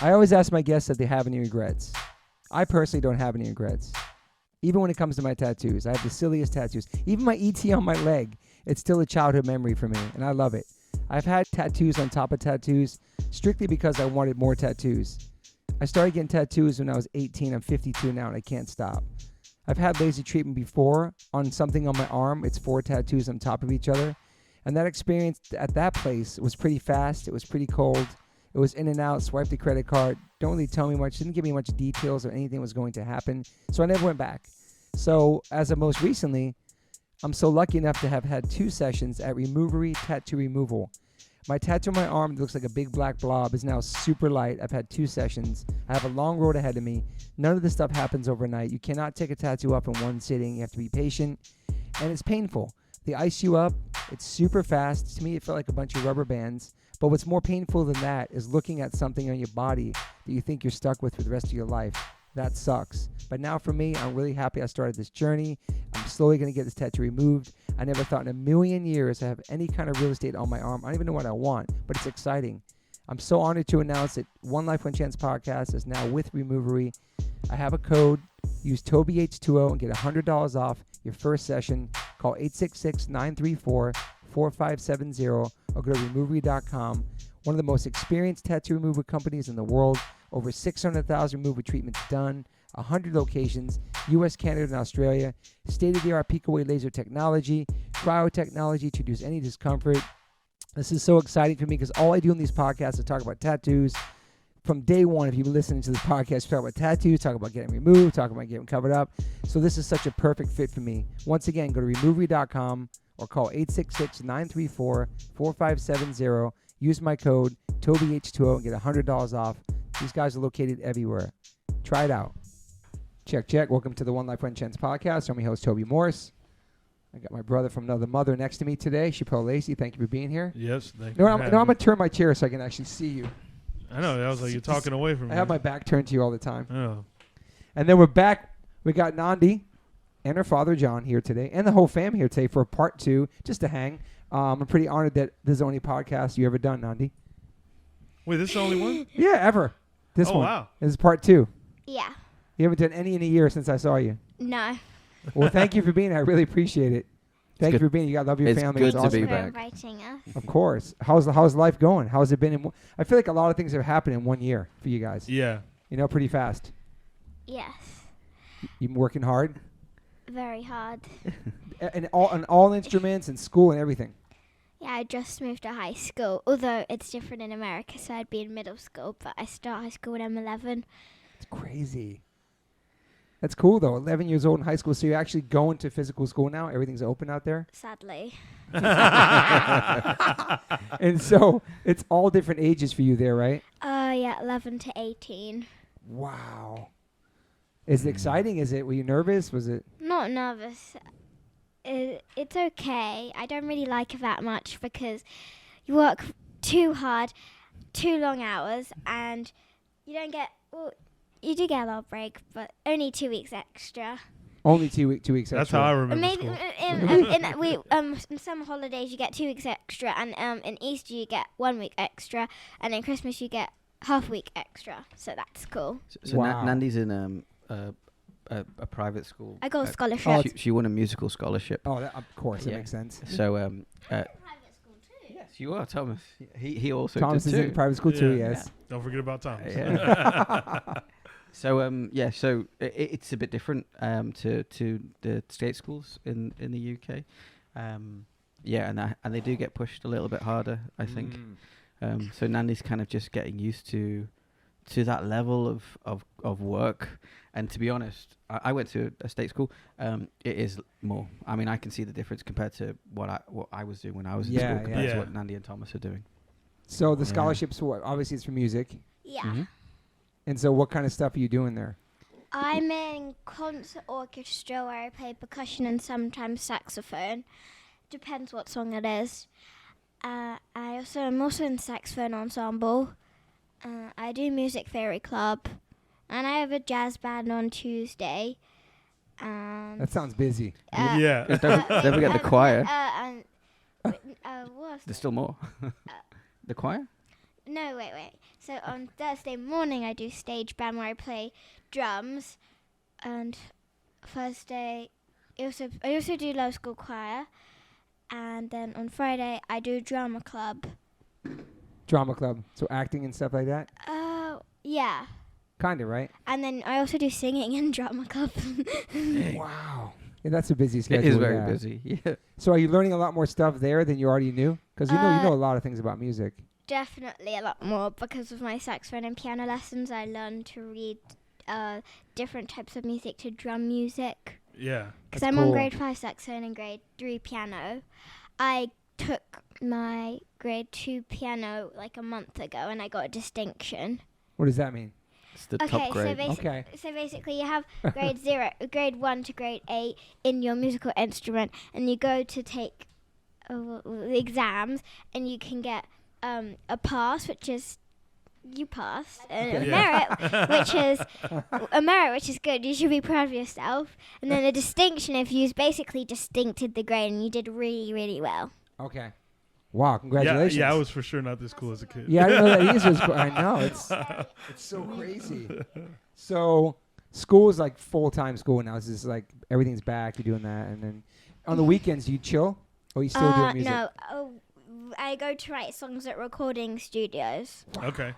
I always ask my guests if they have any regrets. I personally don't have any regrets. Even when it comes to my tattoos, I have the silliest tattoos. Even my ET on my leg, it's still a childhood memory for me, and I love it. I've had tattoos on top of tattoos strictly because I wanted more tattoos. I started getting tattoos when I was 18. I'm 52 now, and I can't stop. I've had laser treatment before on something on my arm. It's 4 tattoos on top of each other. And that experience at that place was pretty fast. It was pretty cold. It was in and out, swiped the credit card. Don't really tell me much. Didn't give me much details or anything was going to happen. So I never went back. So as of most recently, I'm so lucky enough to have had 2 sessions at Removery Tattoo Removal. My tattoo on my arm that looks like a big black blob is now super light. I've had 2 sessions. I have a long road ahead of me. None of this stuff happens overnight. You cannot take a tattoo up in one sitting. You have to be patient. And it's painful. They ice you up. It's super fast. To me, it felt like a bunch of rubber bands. But what's more painful than that is looking at something on your body that you think you're stuck with for the rest of your life. That sucks. But now for me, I'm really happy I started this journey. I'm slowly going to get this tattoo removed. I never thought in a million years I have any kind of real estate on my arm. I don't even know what I want, but it's exciting. I'm so honored to announce that One Life One Chance podcast is now with Removery. I have a code. Use TobyH20 and get $100 off your first session. Call 866-934-4570 or go to Removery.com. One of the most experienced tattoo removal companies in the world. Over 600,000 removal treatments done. 100 locations. U.S., Canada, and Australia. State-of-the-art peak-away laser technology. Cryo-technology to reduce any discomfort. This is so exciting for me because all I do in these podcasts is talk about tattoos. From day one, if you've been listening to this podcast, talk about tattoos, talk about getting removed, talk about getting covered up. So this is such a perfect fit for me. Once again, go to Removery.com or call 866-934-4570. Use my code TobyH20 and get $100 off. These guys are located everywhere. Try it out. Check, check. Welcome to the One Life One Chance podcast. I'm your host, Toby Morse. I got my brother from another mother next to me today, Chappelle Lacey. Thank you for being here. Yes, thank you. I'm going to turn my chair so I can actually see you. I know. I was like, you're talking away from me. I have my back turned to you all the time. Oh. And then we're back. We got Nandi and her father, John, here today, and the whole family here today for part 2, just to hang. I'm pretty honored that this is the only podcast you ever done, Nandi. Wait, this is the only one? Yeah, ever. This one. Wow. This is part 2. Yeah. You haven't done any in a year since I saw you. No. Well, thank you for being here. I really appreciate it. Thank you for being here. You got to love your family. It's good to be for back. inviting us. Of course. How's life going? How's it been? I feel like a lot of things have happened in 1 year for you guys. Yeah. You know, pretty fast. Yes. You been working hard? Very hard. And all instruments and school and everything. Yeah, I just moved to high school, although it's different in America, so I'd be in middle school, but I start high school when I'm 11. It's crazy. That's cool, though. 11 years old in high school, so you're actually going to physical school now? Everything's open out there? Sadly. And so it's all different ages for you there, right? Yeah, 11 to 18. Wow. Is it exciting? Were you nervous? Was it? Not nervous. It's okay. I don't really like it that much because you work too hard, 2 long hours, and you don't get... Well, you do get a little break, but only 2 weeks extra. Only 2 weeks extra. That's how I remember Maybe school. in summer holidays you get 2 weeks extra, and in Easter you get 1 week extra, and in Christmas you get half a week extra. So that's cool. So Wow. Nandi's in a private school. I got a scholarship. She won a musical scholarship. Oh, of course. That Yeah. makes sense. So private school too. yes, you are, Thomas. He also Thomas did is too. in private school too, Yeah. yes. Don't forget about Thomas. Yeah. So it's a bit different to the state schools in the UK. And they do get pushed a little bit harder, I think. So Nandi's kind of just getting used to that level of work. And to be honest, I went to a state school. It is more. I mean, I can see the difference compared to what I was doing when I was in school compared to what Nandi and Thomas are doing. So the scholarships, obviously it's for music. Yeah. Mm-hmm. And so what kind of stuff are you doing there? I'm in concert orchestra where I play percussion and sometimes saxophone. Depends what song it is. I'm also in saxophone ensemble. I do music theory club. And I have a jazz band on Tuesday. That sounds busy. Yeah. Don't forget the choir. What? There's still more. The choir? No, wait. So on Thursday morning, I do stage band where I play drums, and Thursday, I also do low school choir, and then on Friday I do drama club. Drama club. So acting and stuff like that. Oh, yeah. Kinda, right? And then I also do singing in drama club. Wow. Yeah, that's a busy schedule. It is very yeah. busy. Yeah. So are you learning a lot more stuff there than you already knew? Because you know a lot of things about music. Definitely a lot more because of my saxophone and piano lessons. I learned to read different types of music to drum music. Yeah. Because That's I'm cool. on grade 5 saxophone and grade 3 piano. I took my grade 2 piano like a month ago and I got a distinction. What does that mean? It's the top grade. So basically you have grade 1 to grade 8 in your musical instrument, and you go to take exams, and you can get a pass, which is you pass, and Okay. a merit, which is good. You should be proud of yourself. And then a distinction if you basically distincted the grade and you did really, really well. Okay. Wow, congratulations. Yeah, I was for sure not this cool as a kid. Yeah, I didn't know that either. Was cool. I know, it's so crazy. So school is like full-time school now. It's just like everything's back, you're doing that. And then on the weekends, you chill? Or you still doing music? No. I go to write songs at recording studios. Okay.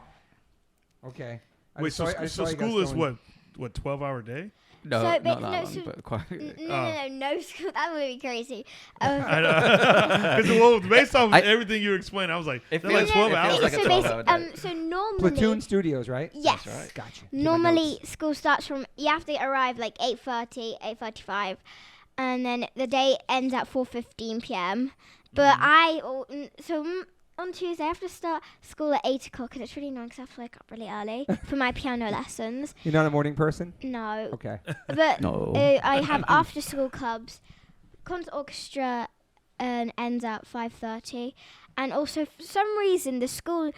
Okay. Wait, so school is what 12-hour day? No, So not ba- that no, long, so- but quite. No school. That would be crazy. I know. Because based off everything you were explaining, I was like, It they're like feels- 12 it feels hours. like a so 12-hour day. so normally. Platoon Studios, right? Yes. That's right. Gotcha. Get my Normally, notes. school starts from, you have to arrive like 8:30, 8:35, and then the day ends at 4:15 p.m. But on Tuesday, I have to start school at 8 o'clock, and it's really annoying because I have to wake up really early for my piano lessons. You're not a morning person? No. Okay. But No. I have after-school clubs. Concert orchestra ends at 5:30, and also for some reason the school,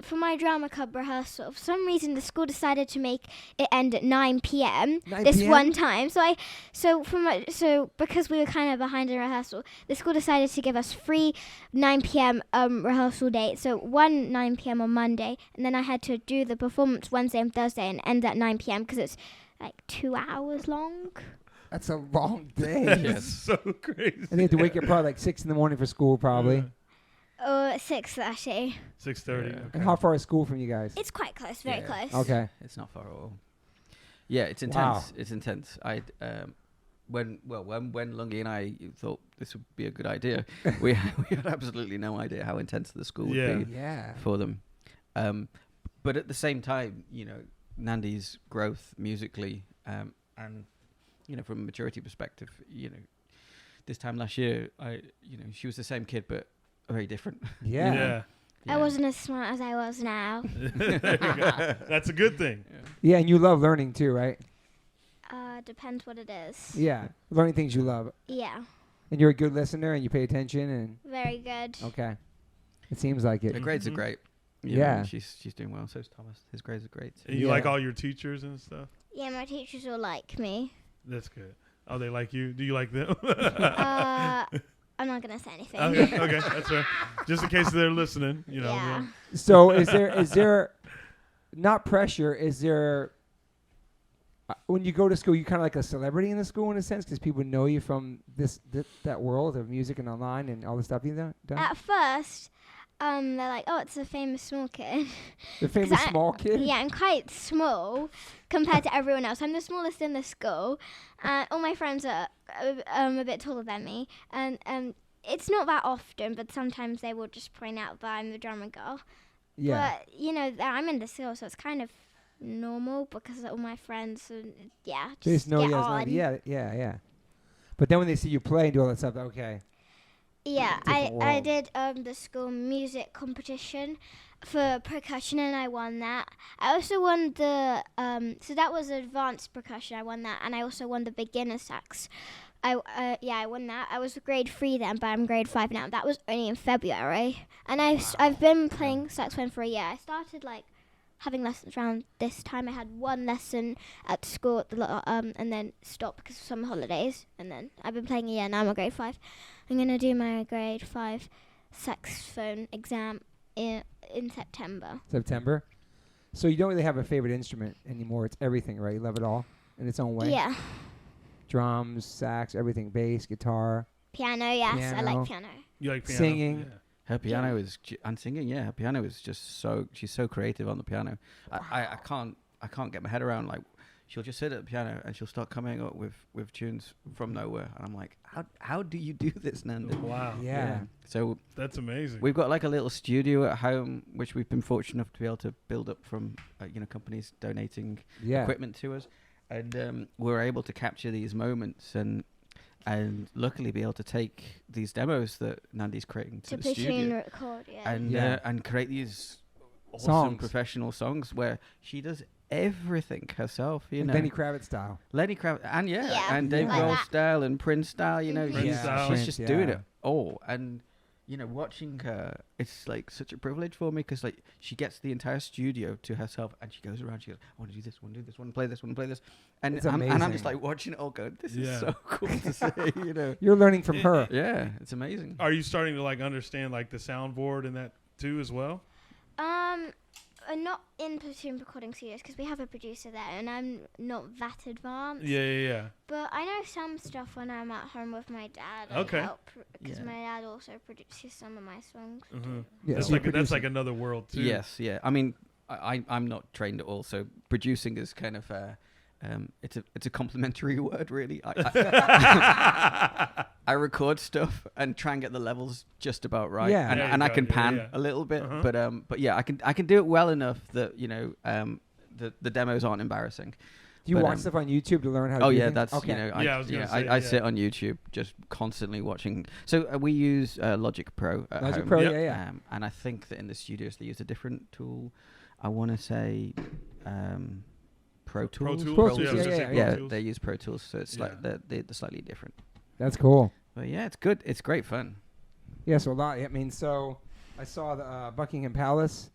for my drama club rehearsal, for some reason the school decided to make it end at 9 p.m. 9 this p.m.? one time. So because we were kind of behind in rehearsal, the school decided to give us free 9 p.m. Rehearsal dates. So one 9 p.m. on Monday, and then I had to do the performance Wednesday and Thursday and end at 9 p.m. because it's like 2 hours long. That's a long day. It's so crazy. And you have to wake up probably like 6 in the morning for school, probably. 6:30. 6:30. Yeah. And how far is school from you guys? It's quite close, very Yeah. close. Okay. It's not far at all. Yeah, it's intense. Wow. It's intense. When Lungi and I thought this would be a good idea, we had absolutely no idea how intense the school would be Yeah. for them. But at the same time, Nandi's growth musically, and from a maturity perspective, this time last year, she was the same kid but very different. Yeah. Yeah. I wasn't as smart as I was now. There you go. That's a good thing. Yeah, and you love learning too, right? Depends what it is. Yeah. Learning things you love. Yeah, And you're a good listener and you pay attention and very good. okay. It seems like it. Her grades are Mhm. great. Yeah. She's doing well. So's Thomas. His grades are great. And you Yeah. like all your teachers and stuff? Yeah, my teachers will like me. That's good. Oh, they like you? Do you like them? I'm not gonna say anything. Okay, that's fair. Just in case they're listening, Yeah. So is there not pressure, is there when you go to school, you kind of like a celebrity in the school in a sense because people know you from that world of music and online and all the stuff you've done? At first, they're like, "Oh, it's a famous small kid." The famous I- small kid? Yeah, I'm quite small compared to everyone else. I'm the smallest in the school. All my friends are a bit taller than me, and it's not that often, but sometimes they will just point out that I'm the drummer girl. Yeah. But I'm in the school, so it's kind of normal because all my friends, They just just know get you as on. Nandi. Yeah. But then when they see you play and do all that stuff, okay. Yeah, Different I world. did the school music competition for percussion, and I won that. I also won the so that was advanced percussion. I won that, and I also won the beginner sax. I won that. I was grade 3 then, but I'm grade 5 now. That was only in February, and I've been playing saxophone for a year. I started having lessons around this time. I had one lesson at school at and then stopped because of summer holidays. And then I've been playing a year. Now I'm a grade 5. I'm gonna do my grade 5 saxophone exam in September. September. So you don't really have a favorite instrument anymore. It's everything, right? You love it all in its own way. Yeah. Drums, sax, everything, bass, guitar, Piano, yes, I Piano. like piano. You like piano? singing. Yeah. Her piano is and singing. Yeah, her piano is just so. She's so creative on the piano. I can't get my head around, like, she'll just sit at the piano and she'll start coming up with tunes from nowhere, and I'm like, how do you do this, Nandi? Wow. Yeah. So That's amazing. we've got like a little studio at home, which we've been fortunate enough to be able to build up from companies donating Yeah. equipment to us, and we're able to capture these moments and luckily be able to take these demos that Nandi's creating to To the push in studio record, yeah. and create these awesome Songs. professional songs where she does everything herself. You Like know, Lenny Kravitz style. Lenny Kravitz and Yeah, and Dave like Grohl that. style and Prince style. You know, Prince she's, style. she's Prince, just doing yeah. it all. And watching her, it's like such a privilege for me because like she gets the entire studio to herself and she goes around. She goes, I want to do this, want to do this, want to play this, want to play this, and It's I'm just amazing. like watching it all go. This Yeah. is so cool to see. You know, You're learning from her. yeah, it's amazing. Are you starting to like understand like the soundboard and that too as well? Not in Platoon Recording Studios because we have a producer there, and I'm not that advanced. Yeah. But I know some stuff when I'm at home with my dad. Okay. Because Yeah. my dad also produces some of my songs. Mm-hmm. Yeah, That's so you like produce it. another world too. Yes, yeah. I mean, I'm not trained at all, so producing is kind of it's a complimentary word, really. I record stuff and try and get the levels just about right, Yeah. and, There you and I go, can yeah, pan yeah. a little bit, Uh-huh. but yeah, I can do it well enough that the demos aren't embarrassing. Do you But, watch stuff on YouTube to learn how to Oh do yeah, things? that's okay. Yeah, I was gonna say, I yeah. sit on YouTube just constantly watching. So we use Logic Pro at Logic home. Pro, Yep. yeah. And I think that in the studios they use a different tool. I want to say Pro Tools. Pro Pro Tools, Tools. I was gonna yeah, say Yeah, Pro Tools. they use Pro Tools, so it's like Yeah. they're slightly different. That's cool. But yeah, it's good. It's great fun. Yeah, so a lot. I mean, so I saw the Buckingham Palace.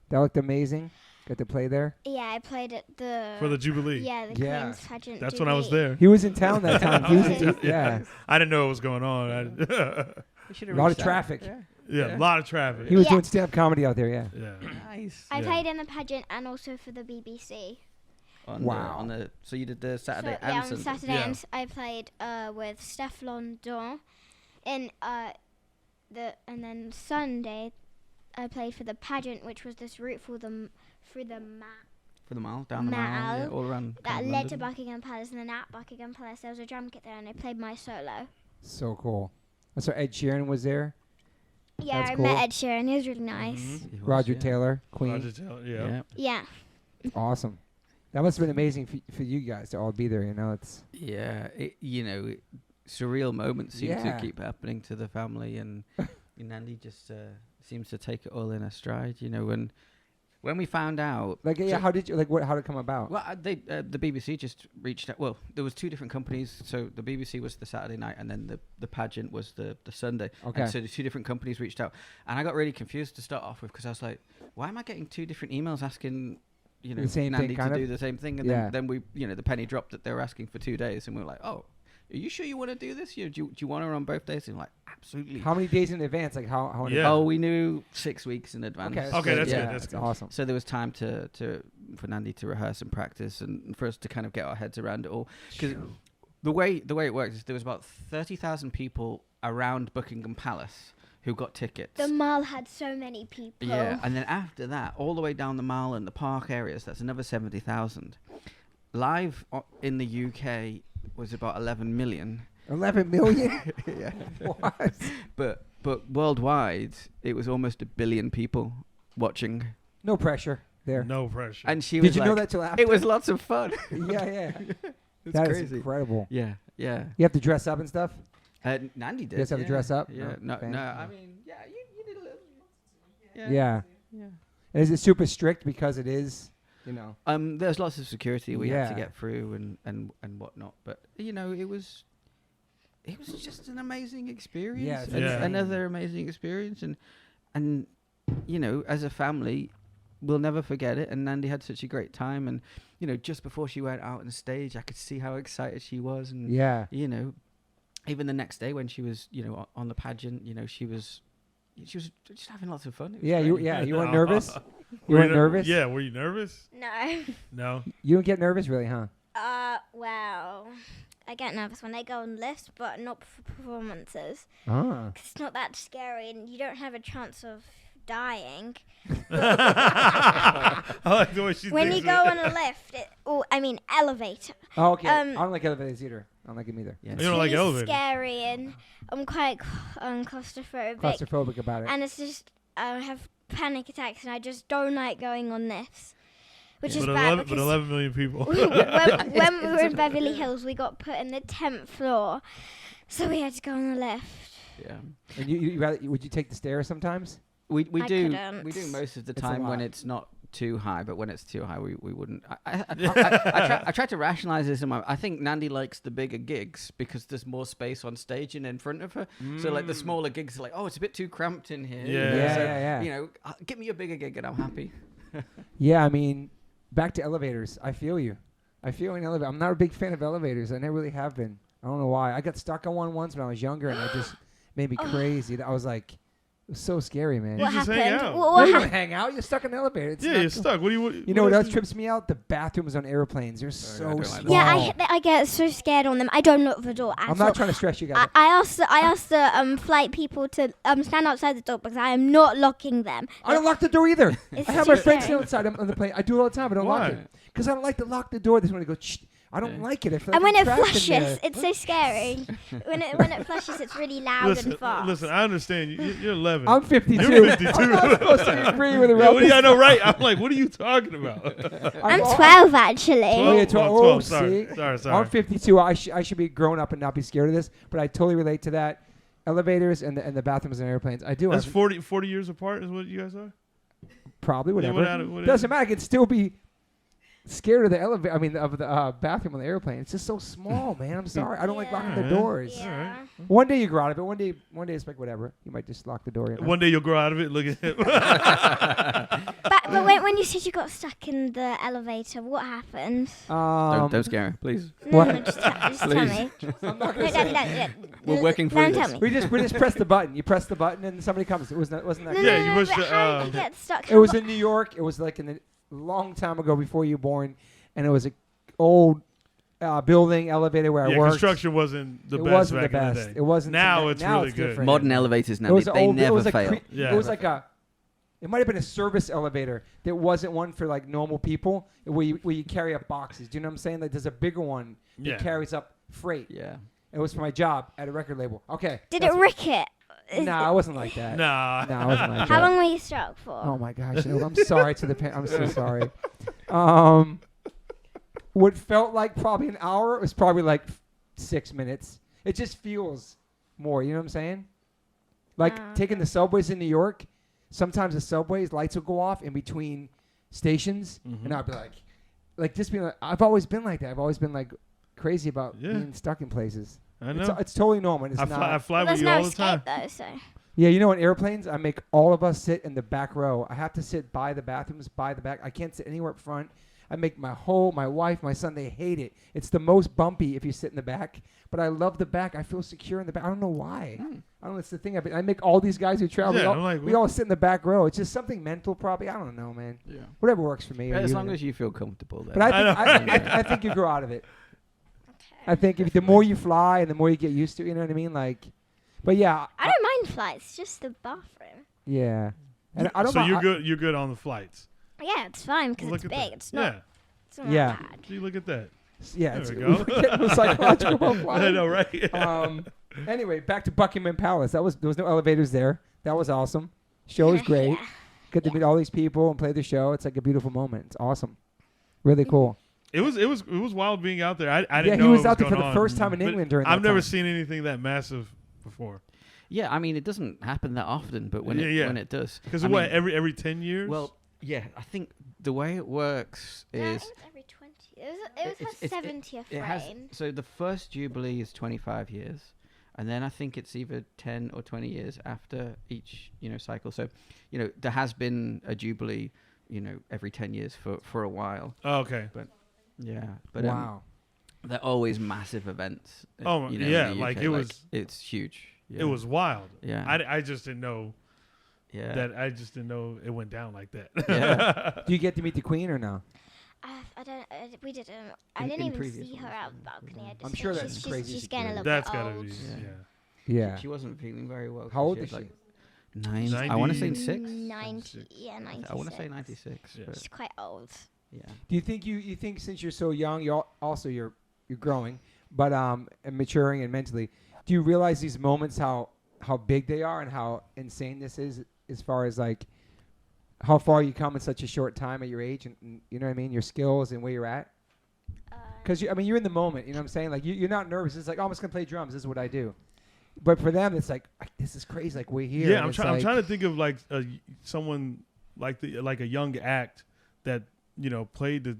That looked amazing. Got to play there. Yeah, I played at the... For the Jubilee. Yeah, the Yeah. Queen's Pageant That's when I was Jubilee. there. He was in town that time. He was in, Yeah. yeah. I didn't know what was going on. A lot of traffic. Yeah, a lot of traffic. He was Yeah. doing stand-up comedy out there, yeah. Yeah. Nice. I Yeah. played in the pageant and also for the BBC. Wow. So you did the Saturday So, and yeah, on Sunday. Saturday Yeah. I played with Steph London. And then Sunday I played for the pageant, which was this route through the map For the mile, down the mile, yeah, Mall. all around. that kind of led to London. Buckingham Palace. And then at Buckingham Palace there was a drum kit there, and I played my solo. So cool. I saw Ed Sheeran was there. Yeah, That's I cool. met Ed Sheeran. He was really nice. Mhm. He was, Roger yeah. Taylor, Queen. Roger Taylor, Yeah. Yeah. Awesome. That must have been amazing for you guys to all be there. You know, it's Yeah, surreal moments seem Yeah. to keep happening to the family, and Nandi just seems to take it all in her stride. You know, when we found out, like, yeah. So- How did you how did it come about? well, the BBC just reached out. Well, there was two different companies. So the BBC was the Saturday night, and then the pageant was the Sunday. Okay. And so the two different companies reached out, and I got really confused to start off with because I was like, why am I getting two different emails asking? The same thing, Nandi kind to of? do the same thing, and Yeah. then we, the penny dropped that they were asking for 2 days, and we were like, "Oh, are you sure you want to do this? Do you want her on both days?" And we're like, absolutely. How many days in advance? Like how? Yeah. Oh, we knew 6 weeks in advance. Okay. Okay, that's yeah. good. That's good. awesome. So there was time for Nandi to rehearse and practice, and for us to kind of get our heads around it all. Because the way it works is there was about 30,000 people around Buckingham Palace who got tickets. The mall had so many people. Yeah, and then after that, all the way down the mall and the park areas, that's another 70,000. Live in the UK was about 11 million. 11 million. Yeah. What? But worldwide, it was almost 1 billion people watching. No pressure there. No pressure. And she was Did you like, know that till after? it was lots of fun. yeah. It's That is crazy. incredible. Yeah. You have to dress up and stuff. Nandi did. You guys have to dress up? Yeah. Oh, No, okay. no. I mean, yeah, you did a little. Yeah. Yeah. And is it super strict because it is? There's lots of security we had to Yeah. get through and whatnot, but it was just an amazing experience. Yeah, it's insane. Another amazing experience, and as a family, we'll never forget it. And Nandi had such a great time, and just before she went out on stage, I could see how excited she was, and Yeah. even the next day when she was on the pageant, she was she was just having lots of fun. It was Yeah, great. you weren't nervous? You weren't nervous? Yeah, were you nervous? No. No. You don't get nervous, really, huh? Well, I get nervous when I go on lifts, but not for performances. Ah. 'Cause it's not that scary, and you don't have a chance of dying. I like the way she When you thinks go of on a lift, elevator. Oh, okay. I Um, don't like elevators either. I don't like them either. Yeah. You don't like really elevators? scary, and I'm quite claustrophobic. Claustrophobic about it. And it's just I have panic attacks, and I just don't like going on lifts, which is But bad 11, but because 11 million people. when we were in Beverly Hills, we got put in the 10th floor, so we had to go on the lift. Yeah. And you rather, would you take the stairs sometimes? We I do couldn't. we do most of the It's a time when lot. it's not too high, but when it's too high, we wouldn't. I try to rationalize this in my. I think Nandi likes the bigger gigs because there's more space on stage and in front of her. So like the smaller gigs are like, oh, it's a bit too cramped in here. Yeah. So, Yeah. You know, give me a bigger gig and I'm happy. Yeah, I mean, back to elevators. I feel you. I feel an elevator. I'm not a big fan of elevators. I never really have been. I don't know why. I got stuck on one once when I was younger, and it just made me crazy. I was like, it was so scary, man. You What just happened? hang out. No, What you hap- don't hang out. You're stuck in an elevator. It's Yeah, not you're cool. stuck. What do You know what else is- trips me out? The bathrooms on airplanes. They're so don't like small. that. Yeah, I get so scared on them. I don't look the door at I'm all. not trying to stress you guys. I asked the flight people to stand outside the door because I am not locking them. I don't lock the door either. It's I have too my friends scary. sit outside on the plane. I do it all the time. I don't lock Why? it because I don't like to lock the door. This one to go. Shh. I don't Yeah. like it. I feel And like when I'm it trapped in there. flushes, it's so scary. when it flushes, it's really loud and fast. Listen, I understand. You're 11. I'm 52. You're 52. I'm not supposed to agree with the Yeah, rest. I know, right? I'm like, what are you talking about? I'm 12 actually. Oh, yeah, 12. Oh, 12. Sorry. see? Sorry. I'm 52. I should be grown up and not be scared of this, but I totally relate to that. Elevators and the bathrooms and airplanes. I do. That's I've- 40 years apart is what you guys are? probably whatever. What Doesn't matter. I could still be scared of the elevator. I mean, of the bathroom on the airplane. It's just so small, man. I'm sorry. I don't like locking the Yeah. doors. Yeah. Alright. One day you grow out of it. One day it's like whatever. You might just lock the door. You know? One day you'll grow out of it. Look at it. But when you said you got stuck in the elevator, what happened? Don't scare her, please. No, What? no, just tell Please. me. I'm not No, gonna say. We're working through Don't this. tell me. We just press the button. You press the button and somebody comes. It wasn't that. No, Yeah, no, you no, pushed but the, how did you get stuck? It was in New York. It was like in a long time ago before you were born, and it was a old building elevator where I Yeah, worked. construction wasn't the It best wasn't back the in the best. day. It wasn't. Now today. it's Now really good. different. Modern elevators now, It was they old. never it was like fail. Yeah. It was like a. It might have been a service elevator that wasn't one for like normal people where you carry up boxes. Do you know what I'm saying? Like there's a bigger one that Yeah. carries up freight. Yeah. It was for my job at a record label. Okay. Did it rick it? No, I wasn't like that. Nah. No, I wasn't like How that. long were you stuck for? Oh my gosh! I'm sorry to the. I'm so sorry. What felt like probably an hour was probably like 6 minutes. It just feels more. You know what I'm saying? Like taking the subways in New York. Sometimes the subways lights will go off in between stations, and I'll be like just being. I've always been like that. I've always been like crazy about being stuck in places. I know. It's totally normal. It's I not. fly Well, with there's you no all the time. escape though, so. Yeah, you know, on airplanes, I make all of us sit in the back row. I have to sit by the bathrooms, by the back. I can't sit anywhere up front. I make my wife, my son, they hate it. It's the most bumpy if you sit in the back. But I love the back. I feel secure in the back. I don't know why. I don't know. It's the thing. I make all these guys who travel. Yeah, we all sit in the back row. It's just something mental, probably. I don't know, man. Yeah. Whatever works for me. As long as you feel comfortable there. But I think you grow out of it. I think the more you fly and the more you get used to it, you know what I mean? Like, but yeah. I don't mind flights, just the bathroom. Yeah. And I don't So mind. you're good on the flights. Yeah, it's fine because Look it's at big. that. It's not. Yeah. It's not Yeah. bad. See, look at that. Yeah, There it's we go. we're getting psychological about I flying. know, right? Anyway, back to Buckingham Palace. There was no elevators there. That was awesome. Show was great. Yeah. Get to meet all these people and play the show. It's like a beautiful moment. It's awesome. Really cool. It was wild being out there. I didn't Yeah, know he was what out there for going the on. first time in But England during that I've never time. seen anything that massive before. Yeah, I mean, it doesn't happen that often, but when Yeah. when it does. Because I what, mean, every 10 years? Well, yeah, I think the way it works No, it is was every 20. It was her 70th it has reign. so the first jubilee is 25 years, and then I think it's either 10 or 20 years after each cycle. So there has been a jubilee every 10 years for a while. Oh, okay. But Wow. they're always massive events. Oh, in yeah, the like UK. it was. It's huge. It was wild. Yeah. I just didn't know Yeah. that I just didn't know it went down like that. Yeah. Do you get to meet the queen or no? I don't. We didn't. I In- didn't in even previous see her ones, out yeah. the balcony. I just I'm think sure that's crazy she's getting a little That's bit gotta old. be. Yeah. Yeah. She wasn't feeling very well. How old she is had, she? like, 9. I want to say 6. 90. Yeah, 96. I want to say 96. Yeah. But She's quite old. yeah. Do you think you think since you're so young, you're growing, but and maturing and mentally, do you realize these moments how big they are and how insane this is as far as like how far you come in such a short time at your age and you know what I mean, your skills and where you're at? Because I mean you're in the moment, you know what I'm saying? Like you're not nervous. It's like, oh, I'm just gonna play drums. This is what I do. But for them, it's like this is crazy. Like we're here. Yeah, and I'm it's trying. I'm like- trying to think of like someone like a young act that played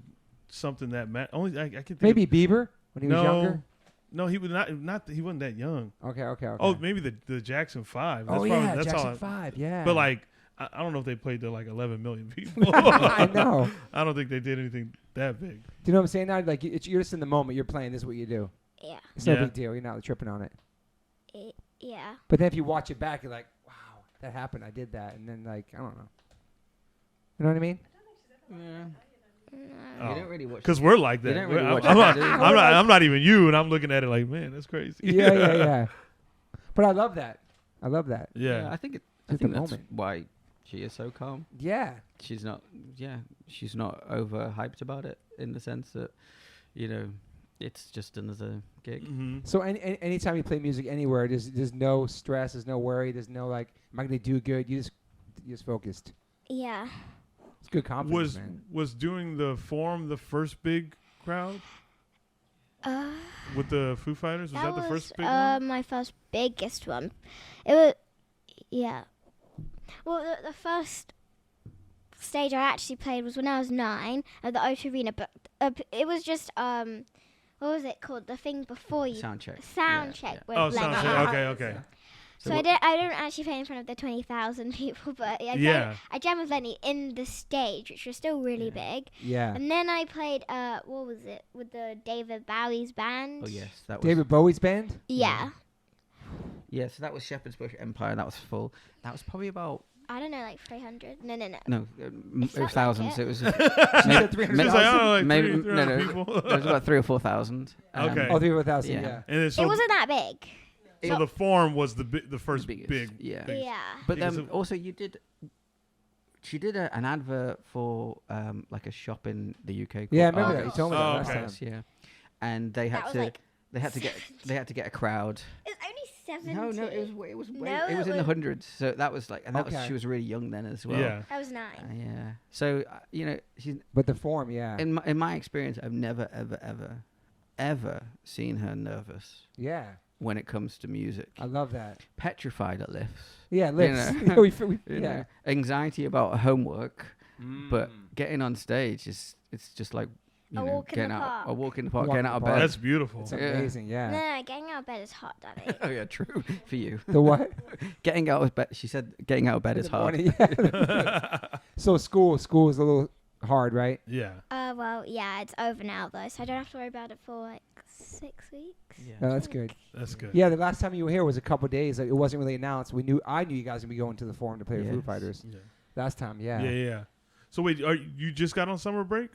something that only I can think. Maybe Bieber when he was younger. No, he was not. He wasn't that young. Okay. Oh, maybe the Jackson 5. That's Oh probably, yeah, that's Jackson all 5. Yeah. But like, I don't know if they played to like 11 million people. I know. I don't think they did anything that big. Do you know what I'm saying? Now, like you're just in the moment. You're playing. This is what you do. Yeah. It's no Yeah. big deal. You're not tripping on it. Yeah. But then if you watch it back, you're like, wow, that happened. I did that. And then like, I don't know. You know what I mean? Yeah. No. You don't really watch. Because we're like that. You don't really I'm, watch I'm it, not, do you? I'm not even you, and I'm looking at it like, man, that's crazy. Yeah. But I love that. Yeah. I think Just a that's moment. why she is so calm. Yeah. She's not over hyped about it in the sense that, it's just another gig. Mm-hmm. So anytime you play music anywhere, there's no stress, there's no worry, there's no like, am I gonna do good? You just focused. Yeah. It's good confidence, man. Was doing the Forum the first big crowd with the Foo Fighters? Was that the first big one? My first biggest one. It was, yeah. Well, the first stage I actually played was when I was 9 at the O2 Arena, but it was just what was it called? The thing before you Sound check. sound check. With Oh, like sound check. Okay. So I don't actually play in front of the 20,000 people, but I jammed with Lenny in the stage, which was still really big. Yeah. And then I played what was it with the David Bowie's band? Oh yes, that was David Bowie's band? Yeah. Yeah, so that was Shepherd's Bush Empire. That was full. That was probably about I don't know, like 300. No. it was like thousands. it. It was She said 300,000. She's like, oh, like maybe 300 people. It was about 3,000 or 4,000. Okay. Oh, 300,000. Yeah. Yeah. And then, so It wasn't that big. so the Forum was the first biggest, big. yeah. big- Yeah. But Because also she did an advert for like a shop in the UK. Called Yeah, I remember that. You Argos. told me that Oh, last okay. time. Yeah, and they That had was to like they had to get a crowd. It's only 70. No, it was way, No, it was it in the was- hundreds. So that was like, and that was Okay. she was really young then as well. Yeah. I was 9. Yeah. So she's But the form, yeah. in my experience, I've never ever seen her nervous Yeah. when it comes to music. I love that. Petrified at lifts. Yeah, lips. know. We- You yeah. know, anxiety about homework, but Mm. getting on stage it's just like A walk in the getting out, a park. walk in the park, Walk getting in out of the park. bed. That's beautiful. It's Yeah. amazing, yeah. No, getting out of bed is hot, Daddy. Oh yeah, true for you. The what? Getting out of bed. She said getting out of bed In is the hard. morning, yeah. So school is a little hard, right? Yeah. Well, yeah, it's over now though, so I don't have to worry about it for like 6 weeks. No, that's good. That's good. Yeah, the last time you were here was a couple days. Like, it wasn't really announced. I knew you guys would be going to the Forum to play with Foo Yes. Fighters. Yeah. Last time, yeah. Yeah. So wait, you just got on summer break?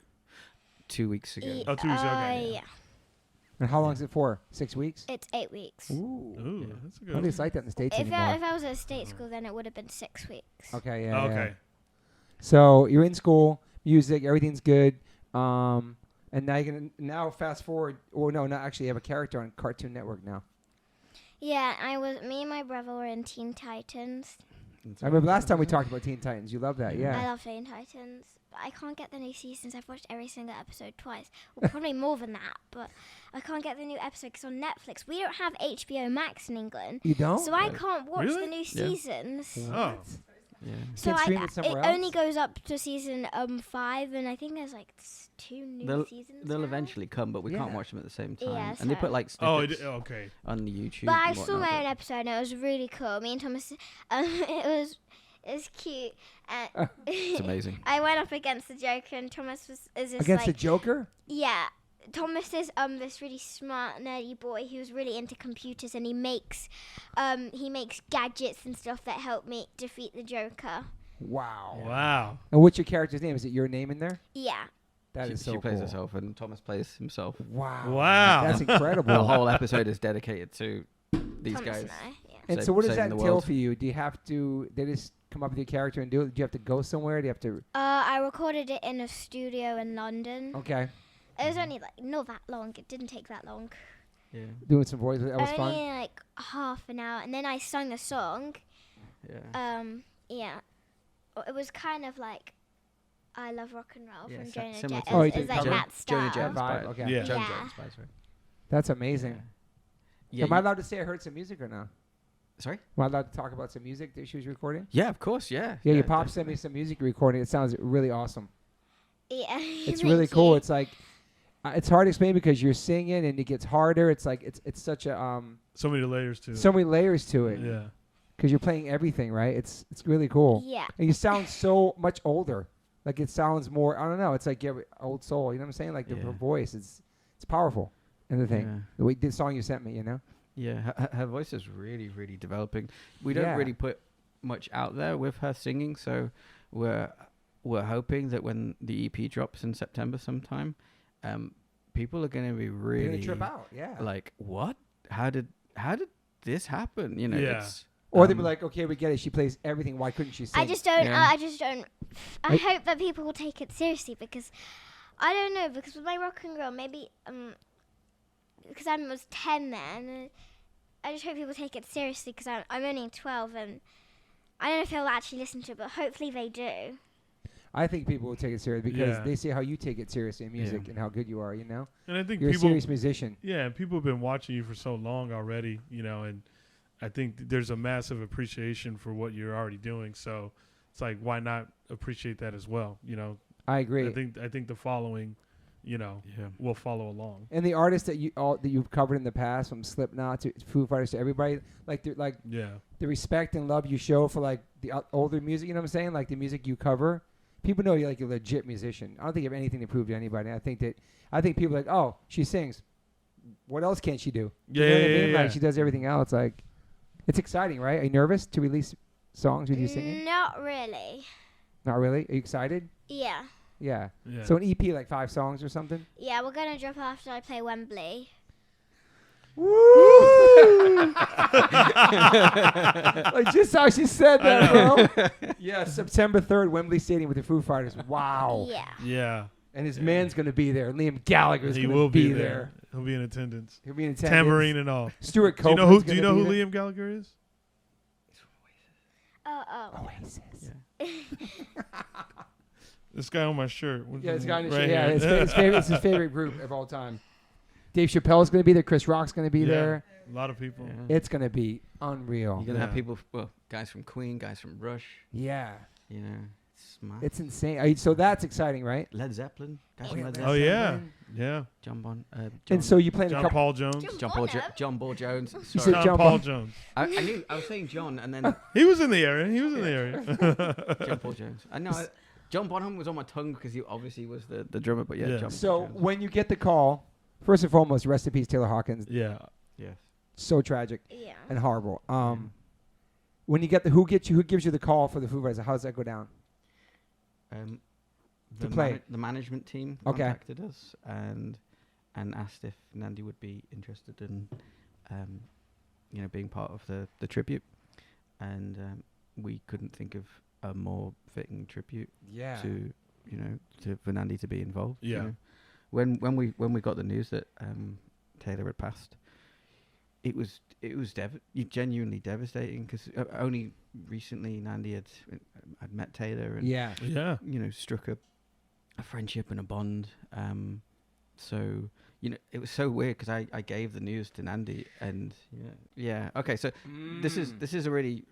2 weeks ago. Oh, 2 weeks ago, okay. Yeah, And how long is it for? 6 weeks? it's 8 weeks. Ooh. Ooh, Yeah. that's a Nobody good. likes that in the States If anymore. I was at a state school, then it would have been 6 weeks. Okay, yeah. Okay. Yeah. So you're in school, music, everything's good. And now you're gonna fast forward, or no, not actually. You have a character on Cartoon Network now. Yeah, me and my brother were in Teen Titans. I remember last time we talked about Teen Titans. You love that, I yeah. love Teen Titans. But I can't get the new seasons. I've watched every single episode twice. Well, probably more than that, but I can't get the new episode because on Netflix, we don't have HBO Max in England. You don't? So I can't watch Really? the new seasons. Oh. Yeah. So Can't stream it somewhere else? only goes up to season 5, and I think there's like 2 new seasons. They'll now. eventually come, but we can't Yeah. watch them at the same time. Yeah, And they so- put like Oh, snippets okay. on the YouTube. But I and saw whatnot, my own but- episode, and it was really cool. Me and Thomas, it was cute. It's amazing. I went up against the Joker, and Thomas is just Against the like, Joker? yeah. Thomas is this really smart, nerdy boy who's really into computers, and he makes gadgets and stuff that help me defeat the Joker. Wow. Wow. And what's your character's name? Is it your name in there? Yeah. That is so She plays cool. herself, and Thomas plays himself. Wow. Wow. That's The incredible. whole episode is dedicated to these Thomas guys. and I, yeah. And so what does saving that the entail world. for you? Do you have to, they just come up with your character and do it? Do you have to go somewhere? Do you have to, I recorded it in a studio in London. okay, It was only not that long. It didn't take that long. Yeah, doing some voices. That was only fun. like half an hour, and then I sung a song. yeah. Yeah. It was kind of like I Love Rock and Roll Yeah, from si- Jonah similar Jet. to- Oh, you It was did like cover that Jonah style. Jet. Vibe, okay. Yeah. Jonah Yeah. Jet inspires her. That's amazing. Yeah. Am I allowed to say I heard some music or no? Sorry? Am I allowed to talk about some music that she was recording? Yeah, of course. Yeah. Yeah, your pop sent me some music recording. It sounds really awesome. Yeah. It's thank really cool. you. It's like, it's hard to explain because you're singing and it gets harder. It's like, it's such a, So many layers to it. so many layers to it. Yeah. Because you're playing everything, right? It's really cool. Yeah. And you sound so much older. Like it sounds more, I don't know. It's like you have an old soul. You know what I'm saying? Like the Yeah. her voice, it's powerful. And the thing, Yeah. the way the song you sent me, you know. Yeah, her voice is really, really developing. We Yeah. don't really put much out there with her singing, so we're hoping that when the EP drops in September sometime, people are going to be You're really gonna trip out, yeah. like, what? How did this happen? You know, Yeah. it's, Or they'd be like, okay, we get it. She plays everything. Why couldn't she sing? I just don't. Yeah. I just don't. I hope that people will take it seriously because I don't know. Because with my rock and roll, maybe because I was 10 then. I just hope people take it seriously because I'm only 12 and I don't know if they'll actually listen to it, but hopefully they do. I think people will take it seriously because Yeah. they see how you take it seriously in music Yeah. and how good you are. You know, And I think you're a people, serious musician. yeah, and people have been watching you for so long already, and I think there's a massive appreciation for what you're already doing. So it's like, why not appreciate that as well? I agree. I think the following, will follow along. And the artists that you've covered in the past, from Slipknot to Foo Fighters to everybody, like Yeah. the respect and love you show for like the older music. You know what I'm saying? Like the music you cover, people know you're like a legit musician. I don't think you have anything to prove to anybody. I think people are like, oh, she sings. What else can she do? Yeah, You know what I yeah, mean? yeah. Like she does everything else. Like it's exciting, right? Are you nervous to release songs with you singing? Not really. Not really. Are you excited? Yeah. Yeah. Yeah. So an EP, like 5 songs or something. Yeah, we're gonna drop after I play Wembley. Like just how she said that, bro. Yeah, September 3rd, Wembley Stadium with the Foo Fighters. Wow. Yeah. Yeah. And his man's gonna be there. Liam Gallagher's He gonna will be be there. He'll be in attendance. He'll be in attendance. Tambourine and all. Stuart Do you know Copeland's who? Do you gonna know be who there. Liam Gallagher is? Oh. Oasis. This guy on my shirt. Yeah, it's got right yeah, here. it's his favorite group of all time. Dave Chappelle's gonna be there. Chris Rock's gonna be Yeah. there. A lot of people. Yeah. It's gonna be unreal. You're gonna have Yeah. people, guys from Queen, guys from Rush. Yeah, It's smart. it's insane. So that's exciting, right? Led Zeppelin, guys Oh, from yeah. Led Oh Zeppelin. yeah, yeah. John Bon. And so you played a John couple. Paul Jones. John Bonham? John Paul Jones. said Sorry. John John Paul- Paul Jones. I knew I was saying John, and then He was in the area. He was in the area. John Paul Jones. I know. John Bonham was on my tongue because he obviously was the drummer, but yeah, Yeah. John So Paul Jones. when you get the call, first and foremost, rest in peace, Taylor Hawkins. Yeah. Yes. So tragic Yeah. and horrible. When you get who gives you the call for the Foo Fighters? How does that go down? The play. the management team Okay. contacted us and asked if Nandi would be interested in, being part of the tribute, and we couldn't think of a more fitting tribute Yeah. for Nandi to be involved. you Yeah. know. When we got the news that Taylor had passed, it was genuinely devastating because only recently Nandi had met Taylor and Yeah. Yeah. struck a friendship and a bond. So it was so weird because I gave the news to Nandi and yeah. Okay, so this is a really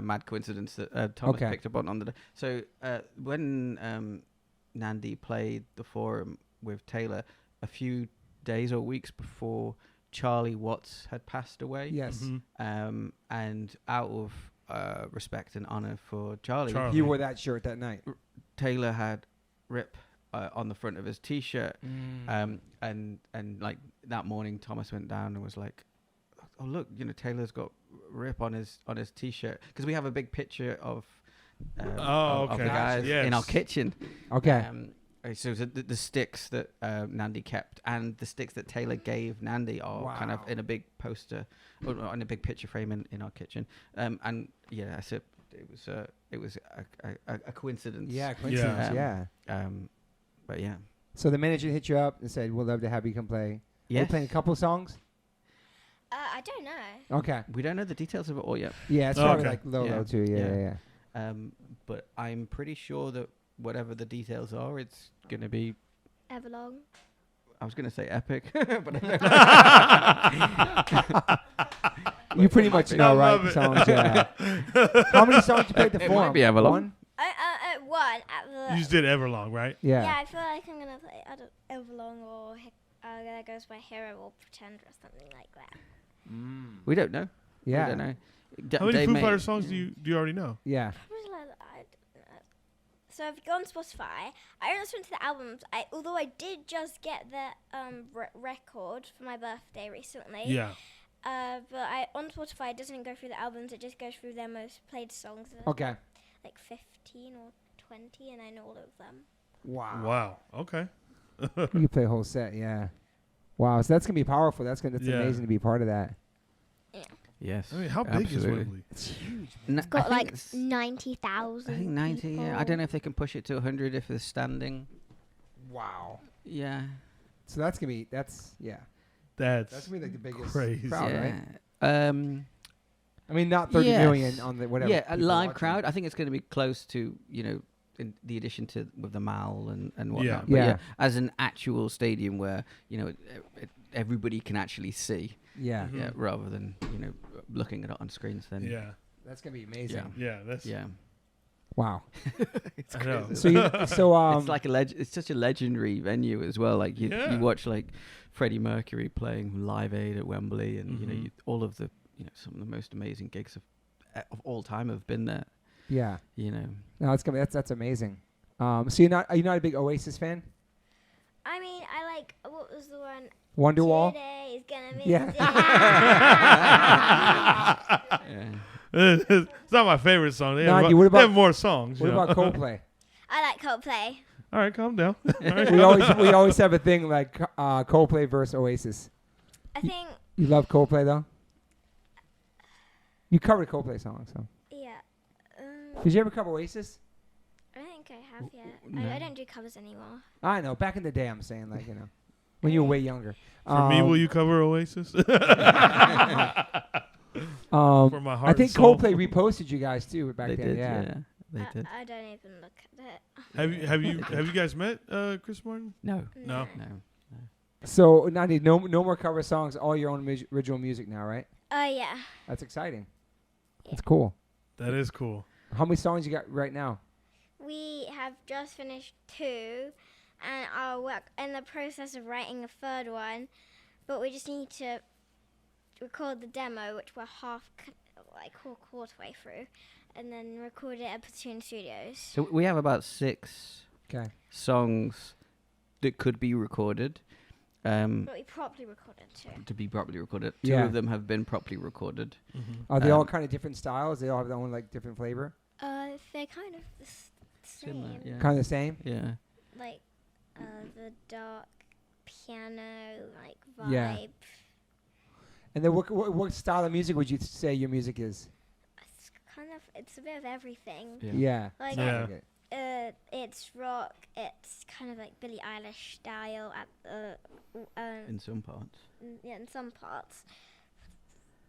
mad coincidence that Thomas Okay. picked up on the day. So when Nandi played the Forum with Taylor a few days or weeks before Charlie Watts had passed away, Yes. Mhm. and out of respect and honor for Charlie, Charlie. You wore that shirt that night. Taylor had Rip on the front of his T-shirt. And like that morning, Thomas went down and was like, "Oh look, Taylor's got Rip on his T-shirt," because we have a big picture of of the guys in our kitchen. Okay. So the sticks that Nandi kept and the sticks that Taylor gave Nandi are kind of in a big poster, or in a big picture frame in our kitchen. And yeah, so it was a coincidence. Yeah, coincidence. Yeah. But yeah. So the manager hit you up and said, "We'd love to have you come play." Yes. We're playing a couple songs. I don't know. Okay. We don't know the details of it all yet. Yeah, it's probably Okay. like low Yeah. too. Yeah. But I'm pretty sure that whatever the details are, it's going to be, Everlong. I was going to say epic, but You pretty much know, love right? it. Songs. Yeah. How many songs you played the It forum? might be Everlong. One. One at the. You just did Everlong, right? Yeah. Yeah, I feel like I'm gonna play Everlong or There Goes My Hero or Pretend or something like that. we don't know. Yeah. We don't know. How many Dave Foo may- Fighters songs do you already know? Yeah. Probably like I don't know. So if you go on Spotify, I don't listen to the albums. Although I did just get the record for my birthday recently. Yeah. But on Spotify it doesn't go through the albums. It just goes through their most played songs. Okay. Like 15 or 20, and I know all of them. Wow. Okay. You play a whole set. Yeah. Wow. So that's gonna be powerful. That's Yeah. amazing to be part of that. Yes. I mean, how big is absolutely. Wembley? It's huge. It's got like 90,000. I think 90. Yeah. I people. don't know if they can push it to 100 if they're standing. Wow. Yeah. So that's gonna be That's that's gonna be like the biggest crazy. crowd, yeah. right? I mean, not 30 million on the whatever. Yeah, a people live watching. crowd. I think it's going to be close to, in the addition to with the Mall and whatnot. Yeah. But Yeah. as an actual stadium where, everybody can actually see. Yeah. Mhm. Yeah, rather than, looking at it on screens then. Yeah. That's gonna be amazing. Yeah. Yeah. That's. Yeah. Wow. It's I know. crazy. So it's like it's such a legendary venue as well. Like you watch like Freddie Mercury playing Live Aid at Wembley, and all of the some of the most amazing gigs of all time have been there. yeah. No, it's gonna that's amazing. So are you not a big Oasis fan? I mean, I like, what was the one? Wonderwall. Today is gonna be Yeah. the day. yeah. It's not my favorite song. They Nandi, have, what they have about- more songs. What you know? about Coldplay? I like Coldplay. All right, calm down. All right. we always have a thing like Coldplay versus Oasis. I think, You love Coldplay though. You covered a Coldplay song, so yeah. did you ever cover Oasis? I don't think I have yet. No. I don't do covers anymore. I know. Back in the day, I'm saying when you were way younger. For me, will you cover Oasis? For my heart I think and soul. Coldplay reposted you guys too back They then. did. Yeah. Yeah. They did. I don't even look at it. Have you guys met Chris Martin? No. No. No. So Nandi, no more cover songs. All your own original music now, right? Yeah. That's exciting. Yeah. That's cool. That is cool. How many songs you got right now? We have just finished 2, and I'll work in the process of writing a third one, but we just need to record the demo, which we're quarter way through, and then record it at Platoon Studios. So we have about 6 Okay. songs that could be recorded. But we properly recorded 2. To be properly recorded. Yeah. 2 of them have been properly recorded. Mm-hmm. Are they all Um, kind of different styles? They all have their own like different flavor. They're kind of the same. Similar, yeah. Kind of the same. Yeah. Like the dark piano vibe. Yeah. And then what style of music would you say your music is? It's a bit of everything. Yeah. Yeah. Like Yeah. it. It's rock. It's kind of like Billie Eilish style In some parts. in some parts.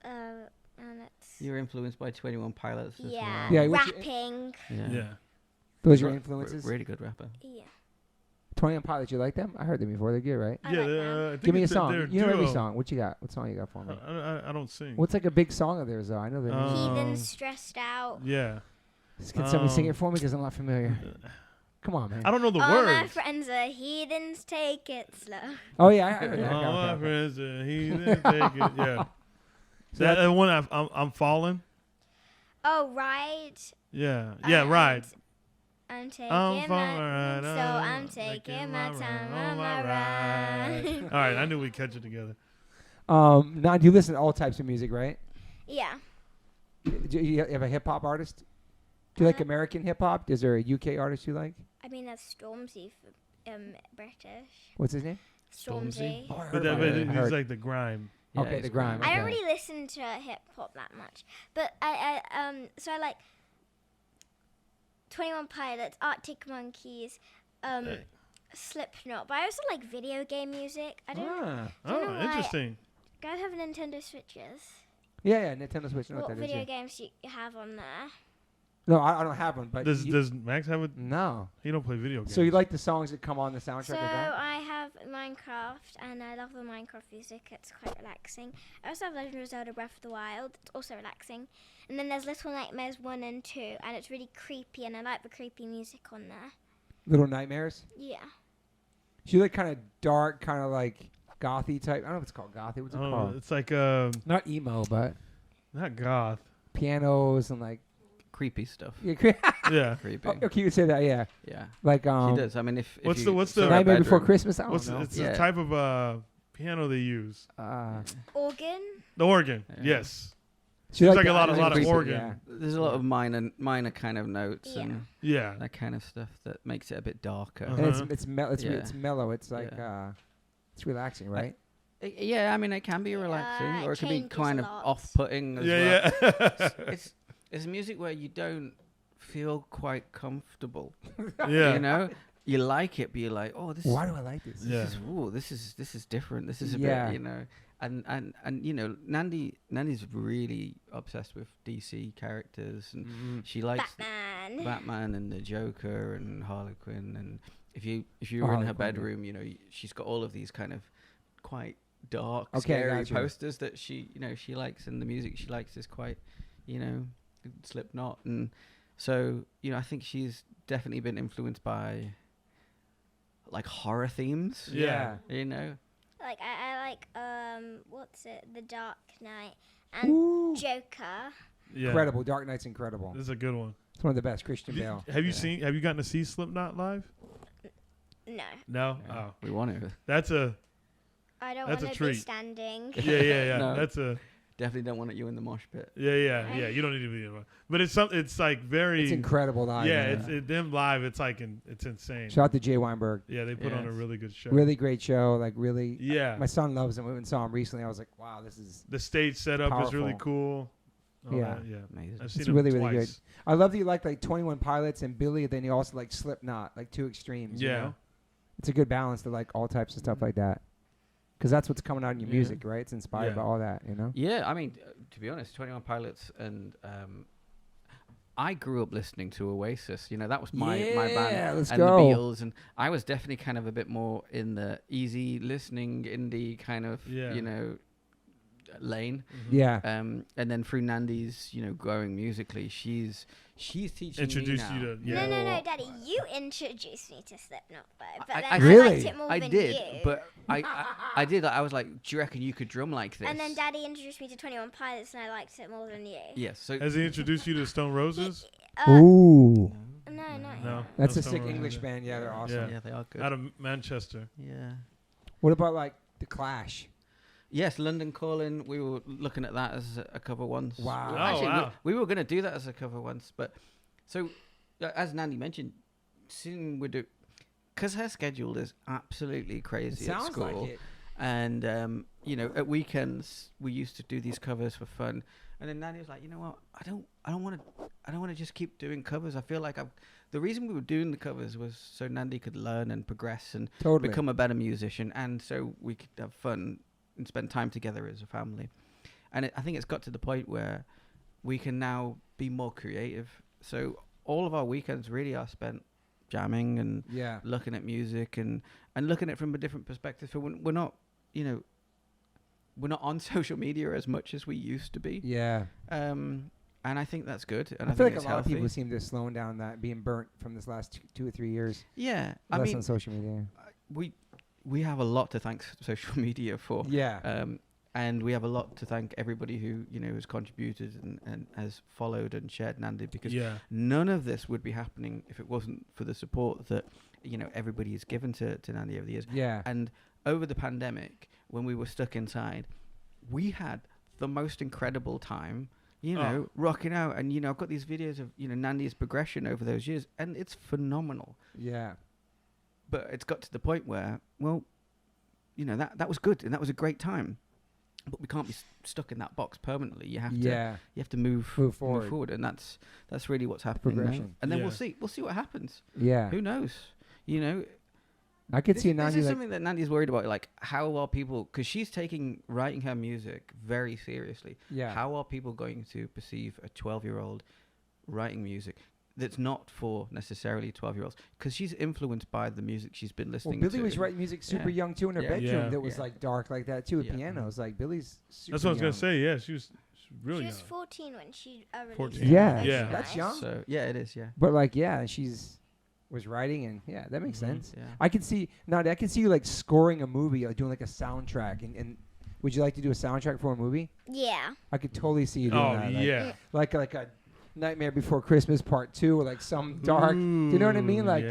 And it's You're influenced by 21 Pilots as yeah, Yeah, what's your- rapping. well. Yeah. Those are your Re- influences. Really good rapper. Yeah. 21 Pilots, you like them? I heard them before. They're good, right? I Yeah. like them. I think Give me a it's song. they're You know every duo. song. What you got? What song you got for me? I don't sing. What's like a big song of theirs though? I know they're. Heathen stressed out. Yeah. Can somebody sing it um, for me? Because I'm not familiar. Come on, man. I don't know the All my words. friends are heathens, take it slow. Oh yeah, I heard that. All Okay, my okay. friends are heathen, take it. Yeah. That one I'm falling. Oh, right. Yeah. Yeah. Right. I'm taking I'm I'm taking my time on my ride. All right, I knew we'd catch it together. Now, do you listen to all types of music, right? Yeah. Do you have a hip hop artist? Do you like American hip hop? Is there a UK artist you like? I mean, that's Stormzy for British. What's his name? Stormzy. Oh, I But heard about it. I he's heard. like the grime. Yeah, Okay, it's the grime. great. I don't Okay. really listen to hip hop that much, but so I like 21 Pilots, Arctic Monkeys, Slipknot. But I also like video game music. I don't know why. Interesting. Guys have Nintendo Switches. Yeah, Nintendo Switch. I know What what that is, video yeah. games do you have on there? No, I don't have one. But Does Max have it? no. He don't play video games. So you like the songs that come on the soundtrack So of that? I have Minecraft, and I love the Minecraft music. It's quite relaxing. I also have Legend of Zelda Breath of the Wild. It's also relaxing. And then there's Little Nightmares 1 and 2, and it's really creepy, and I like the creepy music on there. Little Nightmares. Yeah. So you like kind of dark, kind of like gothy type. I don't know if it's called gothy. What's it Oh, called? it's like Not emo, but not goth. pianos and like Creepy stuff. yeah. Yeah. Creepy. Oh, okay, you would say that, yeah. Yeah. Like She does. I mean, if What's you the- what's saw the- her Nightmare Before bedroom- Christmas. I don't What's know. it's Yeah. the type of piano they use? Organ. The organ. Yeah. Yes. So you Seems like a the- lot of creepy, organ. Yeah. There's a lot of minor kind of notes Yeah. and Yeah. that kind of stuff that makes it a bit darker. Uh-huh. And it's Yeah. mellow. It's like it's relaxing, right? Yeah, I mean, it can be relaxing, or it can be changes kind a of lot. off-putting as well. Yeah. It's music where you don't feel quite comfortable. Yeah. You know, you like it, but you're like, oh, this. Why do I like this? Yeah. This is different. This is a Yeah. bit, you know. And you know, Nandi's really obsessed with DC characters, and Mhm. she likes Batman. Batman and the Joker and Harley Quinn. And if you were in Harley her Quinn, yeah. bedroom, you know, she's got all of these kind of quite dark, Okay, scary gotcha. posters that she likes, and the music she likes is quite, you know, Slipknot. And so, you know, I think she's definitely been influenced by like horror themes. Yeah. You know. Like I like what's it? The Dark Knight and Ooh. Joker. Yeah. Incredible. Dark Knight's incredible. This is a good one. It's one of the best. Christian Bale. Have you Yeah. Have you gotten to see Slipknot live? No, No. Yeah, Oh, we want to. that's a I don't That's a want to be treat. standing. yeah. No. That's a Definitely don't want you in the mosh pit. yeah. You don't need to be in one. But it's like very It's incredible live. yeah. man. It's them live. It's like it's insane. Shout out to Jay Weinberg. Yeah, they put on a Yes. really good show. Really great show. Like really. Yeah. My son loves him. We went and saw him recently. I was like, wow, this is. The stage setup is really Powerful. cool. All Yeah. that, yeah. Amazing. I've seen It's them really, really twice. good. I love that you like 21 Pilots and Billy. Then you also like Slipknot, like two extremes. You Yeah. know? It's a good balance to like all types of stuff like that. Because that's what's coming out in your Yeah. music, right? It's inspired Yeah. by all that, you know? Yeah, I mean, to be honest, 21 Pilots and I grew up listening to Oasis. You know, that was my band. Yeah, let's and go. the Beatles, and I was definitely kind of a bit more in the easy listening indie kind of, Yeah. you know, lane. Mhm. Yeah. And then through Nandi's, you know, growing musically, she's teaching Introduced me you now. to No, yeah. no, Daddy, you introduced me to Slipknot, but then I I Really? liked it more I than did, you. but I did. I was like, do you reckon you could drum like this? And then Daddy introduced me to 21 Pilots, and I liked it more than you. Yes. So Has he introduced you to Stone Roses? Ooh. No. No. That's no a Stone sick Roses, English yeah. band. Yeah, they're awesome. Yeah. yeah, they are good. Out of Manchester. Yeah. What about like The Clash? Yes, London Calling. We were looking at that as a cover once. Wow. Oh, Actually, wow. we were going to do that as a cover once, but so as Nandi mentioned, soon we do because her schedule is absolutely It crazy at sounds school. like it. And you know, at weekends we used to do these covers for fun. And then Nandi was like, you know what? I don't want to just keep doing covers. I feel like the reason we were doing the covers was so Nandi could learn and progress and Totally. become a better musician, and so we could have fun and spend time together as a family. And I think it's got to the point where we can now be more creative. So all of our weekends really are spent jamming and Yeah. looking at music and looking at it from a different perspective. So we're not, you know, we're not on social media as much as we used to be. Yeah. And I think that's good. And I feel like a it's lot of people healthy. seem to have slowing down that being burnt from this last 2 or 3 years. Yeah, I Less mean, on social media. we have a lot to thank social media for. Yeah. And we have a lot to thank everybody who, has contributed and has followed and shared Nandi, because none of this would be happening if it wasn't for the support that, everybody has given to Nandi over the years. Yeah. And over the pandemic, when we were stuck inside, we had the most incredible time, rocking out. And, I've got these videos of, Nandi's progression over those years, and it's phenomenal. Yeah. But it's got to the point where, well, that was good and that was a great time. But we can't be stuck in that box permanently. You have to move forward, and that's really what's happening now. And then we'll see what happens. Yeah. Who knows? I could see Nandi. This is something that Nandi's worried about. Like, how are people? Because she's taking writing her music very seriously. Yeah. How are people going to perceive a 12-year-old writing music that's not for necessarily 12-year-olds? Because she's influenced by the music she's been listening to. Billy was writing music super young too in her bedroom that was like dark like that too with pianos. Like Billy's super That's what I was young. going to say. Yeah, she was really She young. was 14 when she released 14. it. Yeah. That's That's young. So it is. Yeah. But like, was writing, and that makes sense. Yeah. I can see you like scoring a movie, like doing like a soundtrack. And would you like to do a soundtrack for a movie? Yeah. I could totally see you doing that. Like a Nightmare Before Christmas Part 2, or like some dark. Do you know what I mean? Like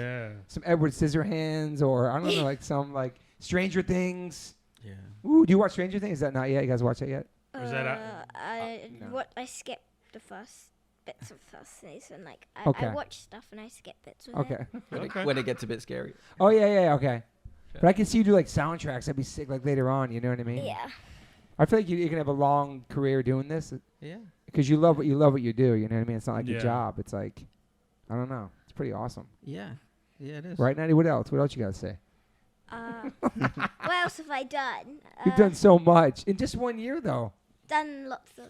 some Edward Scissorhands, or I don't know, like some like Stranger Things. Yeah. Ooh, do you watch Stranger Things? Is that not yet? You guys watch that yet? I skipped the first bits of first season. Like I watch stuff and I skip bits of it. When it gets a bit scary. Oh yeah, okay. But I can see you do like soundtracks. That'd be sick, like later on. You know what I mean? Yeah. I feel like you can have a long career doing this. Yeah. Because you love what you do. You know what I mean? It's not like your job. It's like, I don't know. It's pretty awesome. Yeah. Yeah, it is. Right, Nandi? What else? What else you got to say? What else have I done? You've done so much in just 1 year, though. Done lots of.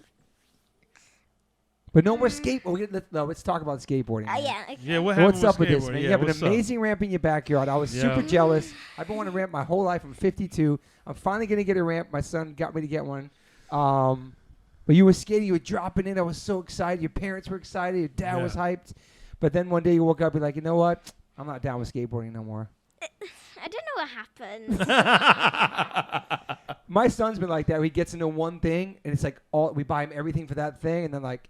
But no more skateboarding. Let's talk about skateboarding. Yeah. Okay. Yeah. What happened What's up with this, man? Yeah, you have an what's amazing ramp in your backyard. I was super jealous. I've been wanting a ramp my whole life. I'm 52. I'm finally gonna get a ramp. My son got me to get one. But you were skating. You were dropping in. I was so excited. Your parents were excited. Your dad was hyped. But then one day you woke up and like, you know what? I'm not down with skateboarding no more. I don't know what happened. My son's been like that. He gets into one thing, and it's like we buy him everything for that thing, and then like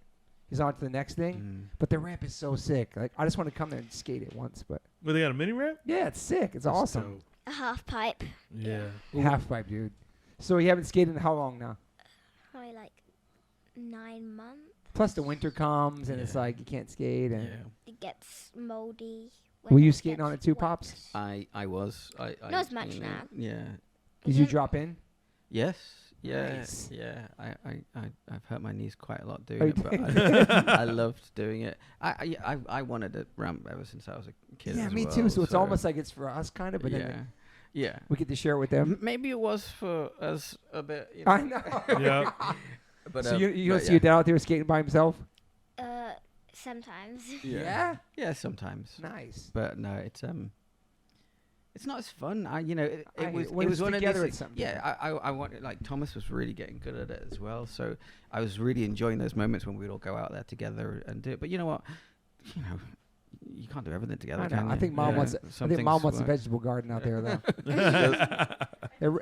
he's on to the next thing. But the ramp is so sick. Like I just want to come there and skate it once. But they got a mini ramp? Yeah, it's sick. It's awesome. Dope. A half pipe. Yeah. Half pipe, dude. So you haven't skated in how long now? Probably like 9 months. Plus the winter comes, and it's like you can't skate. And It gets moldy. Were you skating on it too, Pops? I was. Not as much now. Yeah. Did you drop in? Yes. Yeah. Nice. Yeah. I've hurt my knees quite a lot doing it, but I loved doing it. I wanted a ramp ever since I was a kid. Yeah, as me well, too. So it's almost like it's for us, kind of. But then we get to share it with them. Maybe it was for us a bit. I know. Yeah. But so you see your dad out there skating by himself? Sometimes. Yeah. Yeah, sometimes. Nice. But no, it's not as fun. It was one of together. these things. Yeah, I wanted, like, Thomas was really getting good at it as well. So I was really enjoying those moments when we'd all go out there together and do it. But you know what? You can't do everything together. Can you? I think Mom wants. I think Mom wants a vegetable garden out there, though.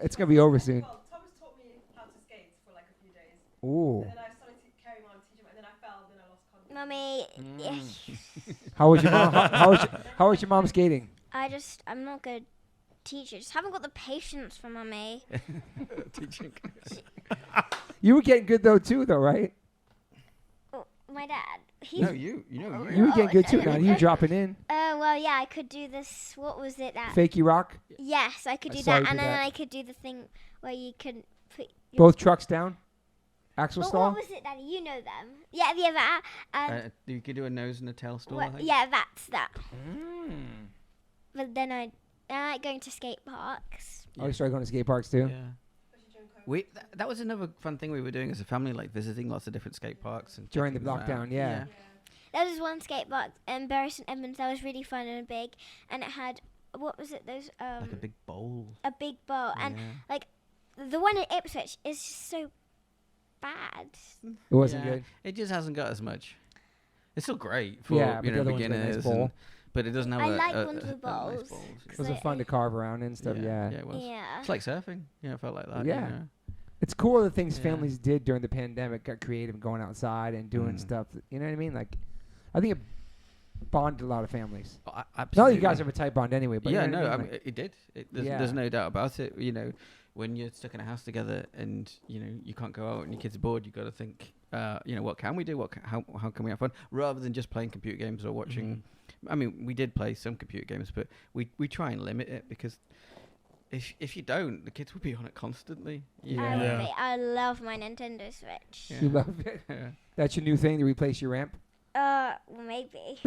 It's gonna be over soon. Well, Thomas taught me how to skate for like a few days. Ooh. And then I started carrying on teaching him, and then I fell, then I lost confidence. Mummy, How was your mom? How was your mom skating? I'm not good teacher. Just haven't got the patience for Mummy. Teaching. You were getting good though, right? Oh, my dad. No, you You were getting good too. Now you dropping in. Well, yeah, I could do this. What was it? That. Fakey rock. Yes, I could I do saw you that, do and then that. I could do the thing where you can put. Both trucks down. Axle But stall. what was it, Daddy? You know them. Yeah, that. And You could do a nose and a tail stall. I think. yeah, that's that. But then I like going to skate parks. Oh, you started going to skate parks too. Yeah. That was another fun thing we were doing as a family, like visiting lots of different skate parks and During the checking them out. lockdown, yeah. There was one skate park in Bury St Edmunds that was really fun and big, and it had what was it? Those like a big bowl. A big bowl, and like the one in Ipswich is just so bad. It wasn't good. It just hasn't got as much. It's still great for but the other one's got a beginners, nice bowl. but it doesn't have I a like a one of the nice bowls. bowls. It was fun to carve around and stuff. Yeah. Yeah, it was. Yeah. It's like surfing. Yeah, it felt like that. Yeah. It's cool the things Yeah. families did during the pandemic, got creative, going outside and doing stuff. You know what I mean? Like, I think it bonded a lot of families. Oh, No, absolutely. you guys have a tight bond anyway. But Yeah, you know what no, I mean? Like, it did. There's no doubt about it. You know, when you're stuck in a house together and you know you can't go out and your kids are bored, you got to think, you know, what can we do? How can we have fun? Rather than just playing computer games or watching. I mean, we did play some computer games, but we try and limit it because if you don't, the kids will be on it constantly. Yeah. I love my Nintendo Switch. Yeah. You love it. Yeah. That's your new thing to replace your ramp. Maybe.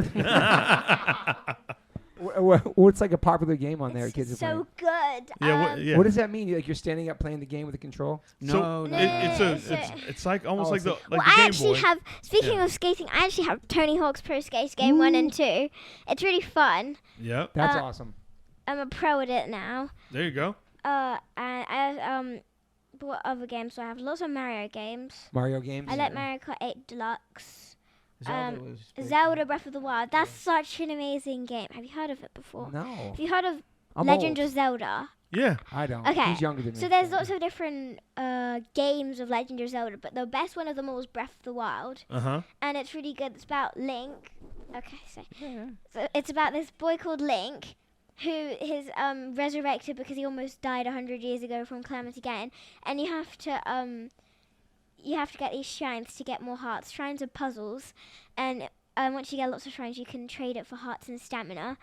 What's like a popular game on there? It's Kids are so playing. good. Yeah. What does that mean? Like you're standing up playing the game with a control? So No, it's like almost like the Well, like the I Game actually Boy. have. Speaking Yeah. of skating, I actually have Tony Hawk's Pro Skate Game 1 and 2. It's really fun. Yep. That's Uh, awesome. I'm a pro at it now. There you go. And I what other games do I have? Lots of Mario games. Mario games. I like Mario Kart 8 Deluxe. Zelda was big. Zelda Breath of the Wild. That's such an amazing game. Have you heard of it before? No. Have you heard of I'm Legend old. of Zelda? Yeah. I don't. Okay. He's younger than me. So there's lots of different games of Legend of Zelda, but the best one of them all is Breath of the Wild, and it's really good. It's about Link. Okay, so it's about this boy called Link, who is resurrected because he almost died 100 years ago from Calamity Ganon, and you have to get these shrines to get more hearts. Shrines are puzzles, and once you get lots of shrines, you can trade it for hearts and stamina.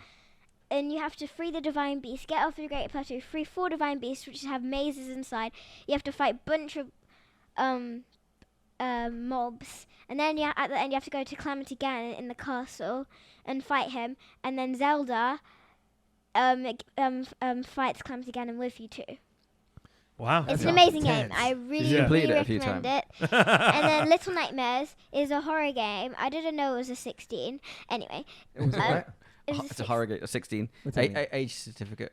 And you have to free the divine beast, get off the Great Plateau, free 4 divine beasts, which have mazes inside. You have to fight a bunch of mobs, and then at the end you have to go to Calamity Ganon in the castle and fight him. And then Zelda fights Calamity Ganon with you too. Wow. It's an sounds amazing game. intense. I really, Yeah. Completed really it a few recommend it. And then Little Nightmares is a horror game. I didn't know it was a 16. Anyway, It was a what? It's a horror game. 16. What's that mean? Age certificate.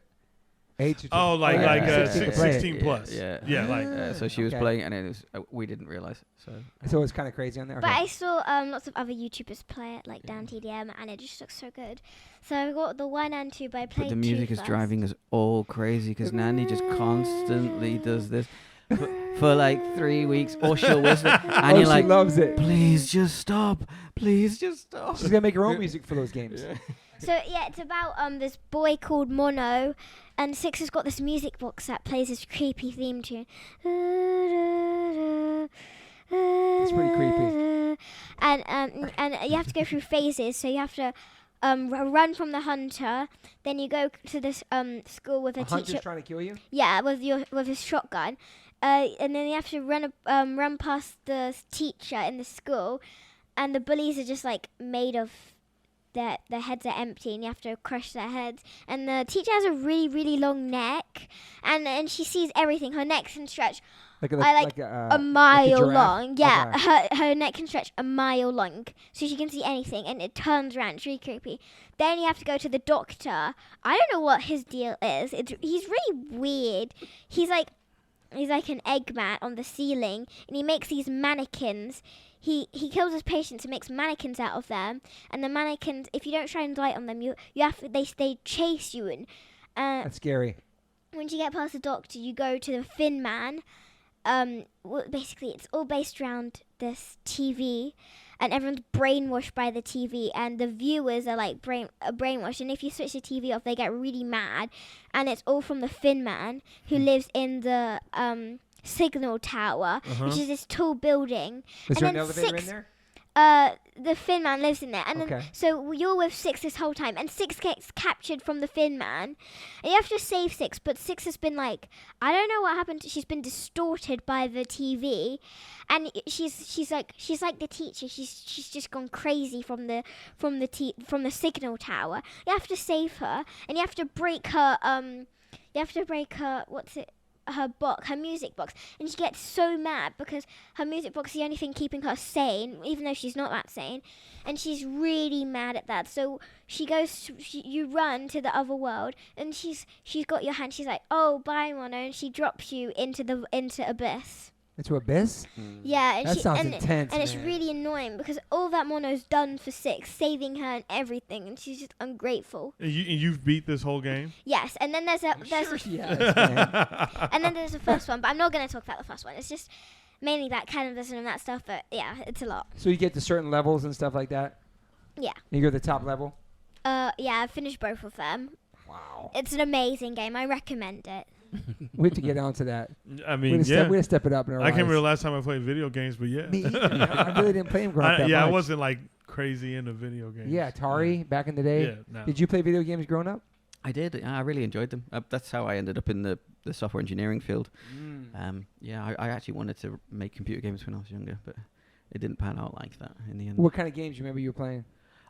Age. Oh, like yeah, like yeah, 16 to play it. 16 plus. Yeah. Like So she was Okay. playing, and it was we didn't realize. So So it's kind of crazy on there. but Okay. I saw lots of other YouTubers play it, like Dan TDM, and it just looks so good. So I got the 1 and 2, but I played but the music 2 is first. driving us all crazy because Nandi just constantly does this for like 3 weeks, or she'll whistle, and you're she like, loves it. please just stop, please just stop. She's gonna make her own music for those games. So yeah, it's about this boy called Mono, and Six has got this music box that plays this creepy theme tune. It's pretty creepy. And you have to go through phases. So you have to run from the hunter. Then you go to this school with a Hunter's teacher. trying to kill you. Yeah, with his shotgun. And then you have to run past the teacher in the school, and the bullies are just like made of. Their heads are empty, and you have to crush their heads. And the teacher has a really, really long neck, and she sees everything. Her neck can stretch Like a mile giraffe? long. Yeah, Okay. her neck can stretch a mile long, so she can see anything, and it turns around. It's really creepy. Then you have to go to the doctor. I don't know what his deal is. He's really weird. He's like an egg mat on the ceiling, and he makes these mannequins. He kills his patients and makes mannequins out of them. And the mannequins, if you don't shine light on them, they chase you. And That's scary. once you get past the doctor, you go to the Fin Man. Basically, it's all based around this TV, and everyone's brainwashed by the TV, and the viewers are like brainwashed. And if you switch the TV off, they get really mad. And it's all from the Fin Man, who lives in the signal tower, which is this tall building. Is And there an then elevator Six- in there? The Fin Man lives in there, and then Okay. so you're with Six this whole time, and Six gets captured from the Fin Man, and you have to save Six. But Six has been like, I don't know what happened. She's been distorted by the TV, and she's like the teacher. She's just gone crazy from the signal tower. You have to save her, and you have to break her her music box, and she gets so mad because her music box is the only thing keeping her sane, even though she's not that sane, and she's really mad at that. So you run to the other world, and she's got your hand. She's like, "Oh, bye, Mono," and she drops you into abyss. Into Abyss? Yeah, and That she sounds and, intense, and it's man. really annoying because all that Mono's done for 6, saving her and everything, and she's just ungrateful. And you've beat this whole game? Yes, and then there's a Sure she has, man. and then there's the first one, but I'm not going to talk about the first one. It's just mainly about cannibalism and that stuff, but yeah, it's a lot. So you get to certain levels and stuff like that? Yeah. You go to the top level? Yeah, I've finished both of them. Wow. It's an amazing game. I recommend it. We have to get onto that. I We're mean, gonna yeah. we're gonna step it up in our I can't lives. remember the last time I played video games, but yeah. Me either. Man. I really didn't play them growing up that I much. wasn't like crazy into video games. Yeah, Atari back in the day. Yeah, no. Did you play video games growing up? I did. I really enjoyed them. That's how I ended up in the software engineering field. Yeah, I actually wanted to make computer games when I was younger, but it didn't pan out like that in the end. What kind of games do you remember you were playing?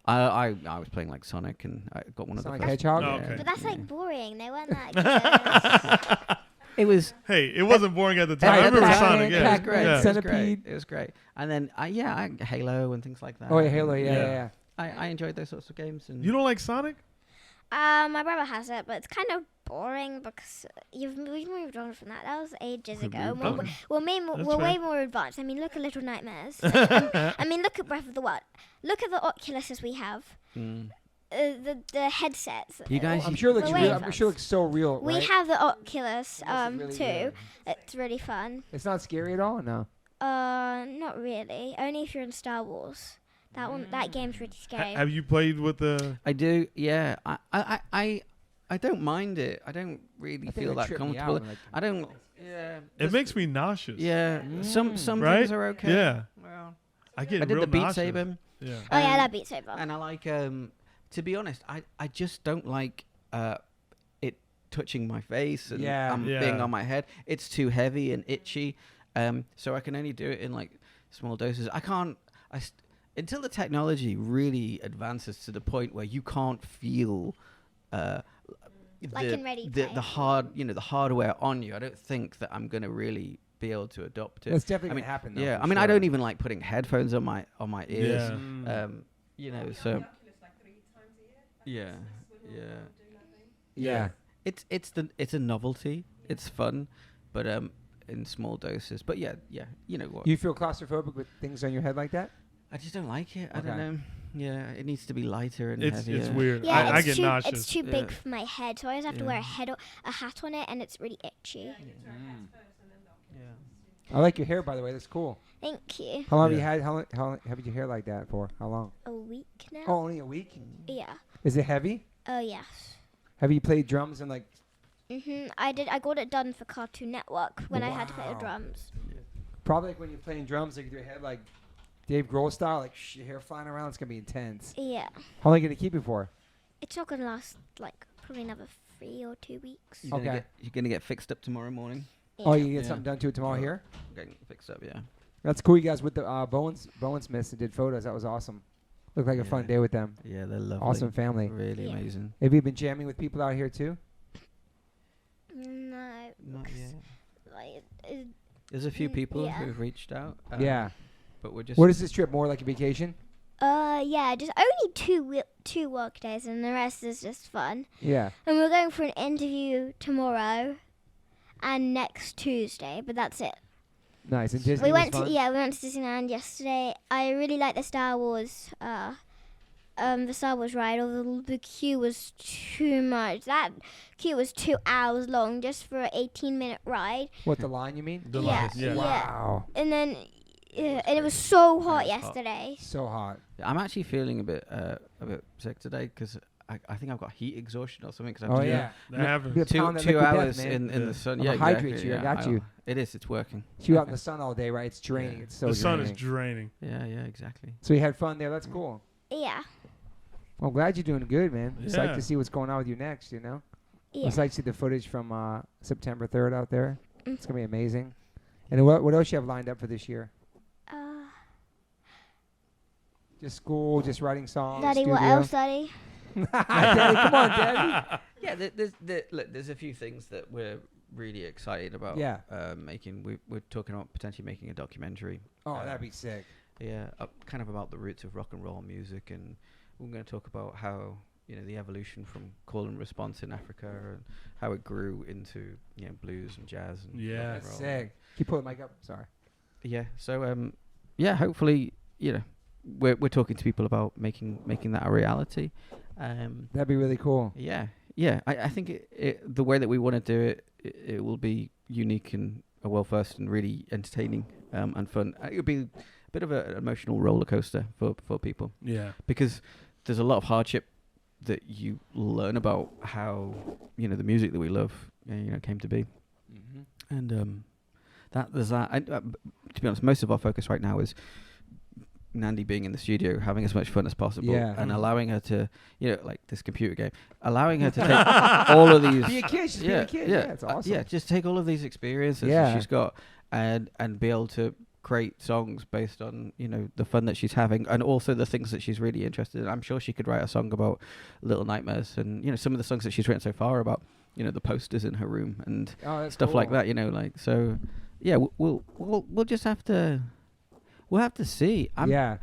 I was playing like Sonic, and I got one Sonic of the Hedgehog? Oh, okay. But that's like boring. They weren't that good. It was. Hey, it wasn't boring at the time. Hey, I remember Pac-Man, Sonic. Yeah, Pac-Man, yeah. Centipede. It was great. And then Halo and things like that. Oh, yeah, Halo, Yeah. yeah. I enjoyed those sorts of games. And You don't like Sonic? My brother has it, but it's kind of boring because we've moved on from that. That was ages We've ago. moved on. That's We're way fair. more advanced. I mean, look at Little Nightmares. I mean, look at Breath of the Wild. Look at the Oculuses we have. The headsets. You guys- I'm sure it looks We're way real. I'm advanced. sure it looks so real, We right? have the Oculus really too. good. It's really fun. It's not scary at all, no. Not really. Only if you're in Star Wars. That game's really scary. Have you played with the? I do. Yeah. I don't mind it. I don't really I think feel it that tripped me comfortable. out, like- I don't. Yeah. It makes me nauseous. Yeah. Some Right? things are okay. Yeah. Well, I get I did real the Beat nauseous. Saber. Yeah. Oh yeah, Um, that Beat Saber. And I like, to be honest, I just don't like it touching my face and Yeah. being on my head. It's too heavy and itchy, so I can only do it in like small doses. I can't. Until the technology really advances to the point where you can't feel Like in Ready the Player. the hardware on you. I don't think that I'm gonna really be able to adopt it. That's definitely I mean, gonna happen, though. yeah, for I mean, I sure. don't even like putting headphones on my ears. Yeah. So The Oculus like 3 times a year. yeah, yeah. Yeah. It's a novelty. It's fun, but in small doses. But yeah, you know what? You feel claustrophobic with things on your head like that? I just don't like it. I don't Okay. know. Yeah, it needs to be lighter and It's heavier. weird. Yeah, I it's get too nauseous. it's too big Yeah. for my head, so I always have to Yeah. wear a hat on it, and it's really itchy. Yeah. I like your hair, by the way. That's cool. Thank you. How long Yeah. have you had? How long have you your hair like that for? How long? A week now. Oh, only a week. Yeah. Is it heavy? Oh yes. Have you played drums and like? I did. I got it done for Cartoon Network when I had to play the Wow. drums. Probably like when you're playing drums, like with your head like Dave Grohl style, like your hair flying around. It's gonna be intense. Yeah. How long are you gonna keep it for? It's not gonna last like probably another 3 or 2 weeks. Okay. You're gonna get fixed up tomorrow morning. Oh, you get Yeah. something done to it tomorrow here. Getting fixed up, yeah. That's cool. You guys with the Bowensmiths that did photos. That was awesome. Looked like a fun Yeah. day with them. Yeah, they're lovely. Awesome family. Really Yeah. amazing. Have you been jamming with people out here too? No. Not because, yet. Like, There's a few people yeah. who've reached out. Yeah. But we're just. What is this trip more like a vacation? yeah, just only two work days, and the rest is just fun. Yeah. And we're going for an interview tomorrow, and next Tuesday. But that's it. Nice. And Disney we was went fun? to Disneyland yesterday. I really liked the Star Wars ride. Although the queue was too much. That queue was 2 hours long just for an 18-minute ride. What, the line you mean? The Yeah. lines, yeah. Yeah. Wow. And then, and it was so hot Yeah, it's hot. yesterday. So hot. I'm actually feeling a bit sick today because I think I've got heat exhaustion or something. Cause Oh, I've yeah. That happens. Be a two pound of 2 liquid death, hours man. in Yeah. the sun. I'ma Yeah, hydrate exactly, you, I yeah, got you. It is. It's working. You out in the sun all day, right? It's draining. Yeah. It's so The sun is draining. draining. Yeah, exactly. So you had fun there. That's cool. Yeah. Well, I'm glad you're doing good, man. It's like Yeah. to see what's going on with you next, you know? Yeah. It's like to see the footage from September 3rd out there. Mm. It's going to be amazing. And what else you have lined up for this year? Just school, just writing songs, Daddy, what studio? else, Daddy? Daddy, come on, Daddy. Yeah, there's a few things that we're really excited about. Yeah. Making. We're talking about potentially making a documentary. Oh, that'd be sick. Yeah, kind of about the roots of rock and roll music, and we're going to talk about how the evolution from call and response in Africa and how it grew into blues and jazz and Yeah. rock and That's roll. sick. Can you pull the mic up? Sorry. yeah. So yeah. Hopefully, we're talking to people about making that a reality. That'd be really cool. Yeah. I think the way that we want to do it will be unique and well versed and really entertaining and fun. It would be a bit of an emotional roller coaster for people. Yeah. Because there's a lot of hardship that you learn about how the music that we love came to be. Mm-hmm. And there's that. To be honest, most of our focus right now is Nandi being in the studio, having as much fun as possible, and allowing her to, like this computer game, allowing her to take all of these. Be a kid, just be a kid. Yeah, it's awesome. Just take all of these experiences that she's got, and be able to create songs based on the fun that she's having, and also the things that she's really interested in. I'm sure she could write a song about Little Nightmares, and some of the songs that she's written so far about the posters in her room and stuff like that. Like so. Yeah, we'll just have to. We'll have to see. I'm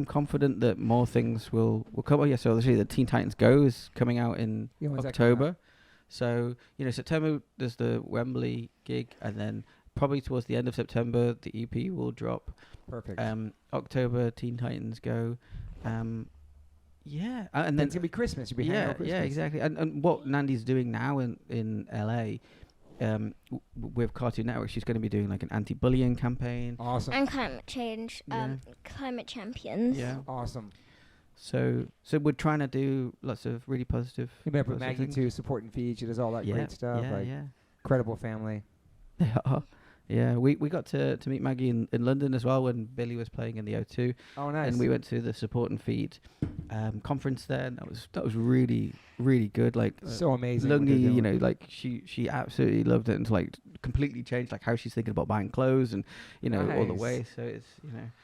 confident that more things will come. Oh yeah, so obviously the Teen Titans Go is coming out in October. So September there's the Wembley gig, and then probably towards the end of September the EP will drop. Perfect. October Teen Titans Go. And then it's gonna be Christmas. You'll be hanging out Christmas. Yeah, exactly. And what Nandi's doing now in LA. With Cartoon Network, she's going to be doing like an anti-bullying campaign. Awesome. And climate change, climate champions. Yeah. Awesome. So we're trying to do lots of really positive. You remember Maggie too, supporting feed. She does all that great stuff. Incredible family. They are. Yeah, we got to meet Maggie in London as well when Billy was playing in the O2. Oh, nice. And we went to the Support and Feed conference there, and that was really, really good. Like so amazing. Lungi, like she absolutely loved it, and like completely changed like how she's thinking about buying clothes and all the way. So it's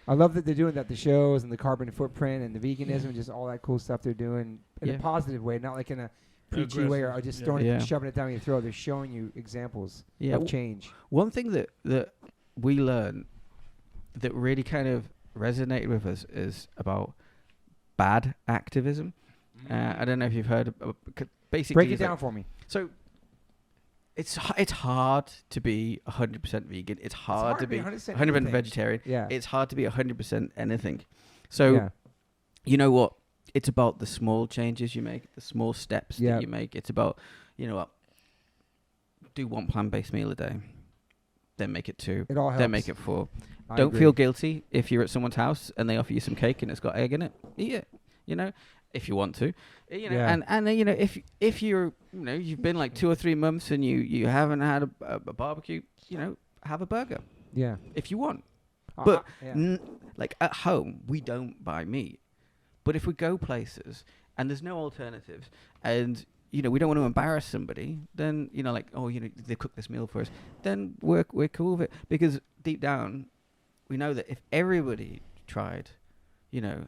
I love that they're doing that, the shows and the carbon footprint and the veganism, just all that cool stuff they're doing in a positive way, not like in a preachy way or just throwing it, shoving it down your throat. They're showing you examples of change. One thing that we learned that really kind of resonated with us is about bad activism. I don't know if you've heard of, basically break it down for me. So it's hard to be 100% vegan. It's hard to be 100% vegetarian. Yeah. It's hard to be 100% anything. So you know what? It's about the small changes you make, the small steps that you make. It's about, do one plant-based meal a day, then make it 2, it all helps. Then make it 4. I Don't agree. feel guilty if you're at someone's house and they offer you some cake and it's got egg in it. Eat it, if you want to. And if you're, you've been like 2 or 3 months and you haven't had a barbecue, have a burger. Yeah. If you want. But like at home, we don't buy meat. But if we go places and there's no alternatives and, we don't want to embarrass somebody, then, they cook this meal for us, then we're cool with it. Because deep down, we know that if everybody tried, a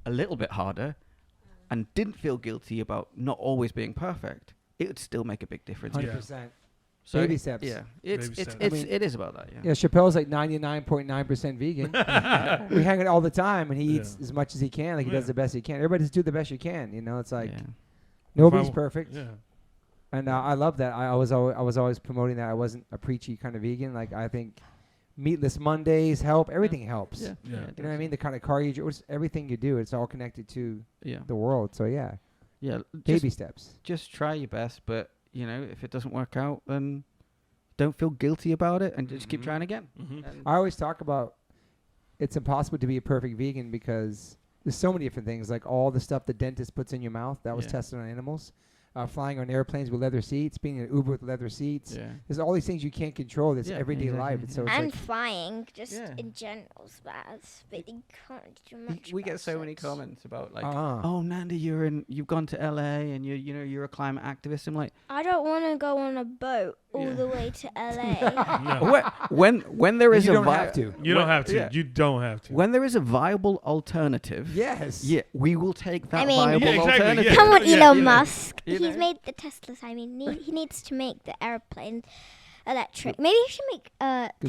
little bit harder and didn't feel guilty about not always being perfect, it would still make a big difference. 100%. So baby steps. Yeah, it is about that. Yeah, Chappelle's like 99.9% vegan. We hang it all the time, and he eats as much as he can. Like he does the best he can. Everybody just do the best you can. It's like nobody's perfect. Yeah. And I love that. I was always promoting that. I wasn't a preachy kind of vegan. Like I think meatless Mondays help. Everything helps. Yeah. You know what I mean? The kind of car you drive, everything you do, it's all connected to the world. So yeah. Baby steps. Just try your best, but. If it doesn't work out, then don't feel guilty about it and just keep trying again. Mm-hmm. I always talk about it's impossible to be a perfect vegan because there's so many different things, like all the stuff the dentist puts in your mouth that was tested on animals. Flying on airplanes with leather seats, being in an Uber with leather seats. Yeah. There's all these things you can't control. That's everyday life. So it's and flying, just in general, is bad. But you can't do much. We get so many comments about like, oh, Nandi, you've gone to LA and you're a climate activist. I'm like, I don't want to go on a boat all the way to LA. when there is you don't have to. You don't have to. Yeah. You don't have to. When there is a viable alternative, we will take that viable alternative. Yeah. Come on, Elon Musk. He's made the Teslas. I mean, he needs to make the airplane electric. Maybe he should make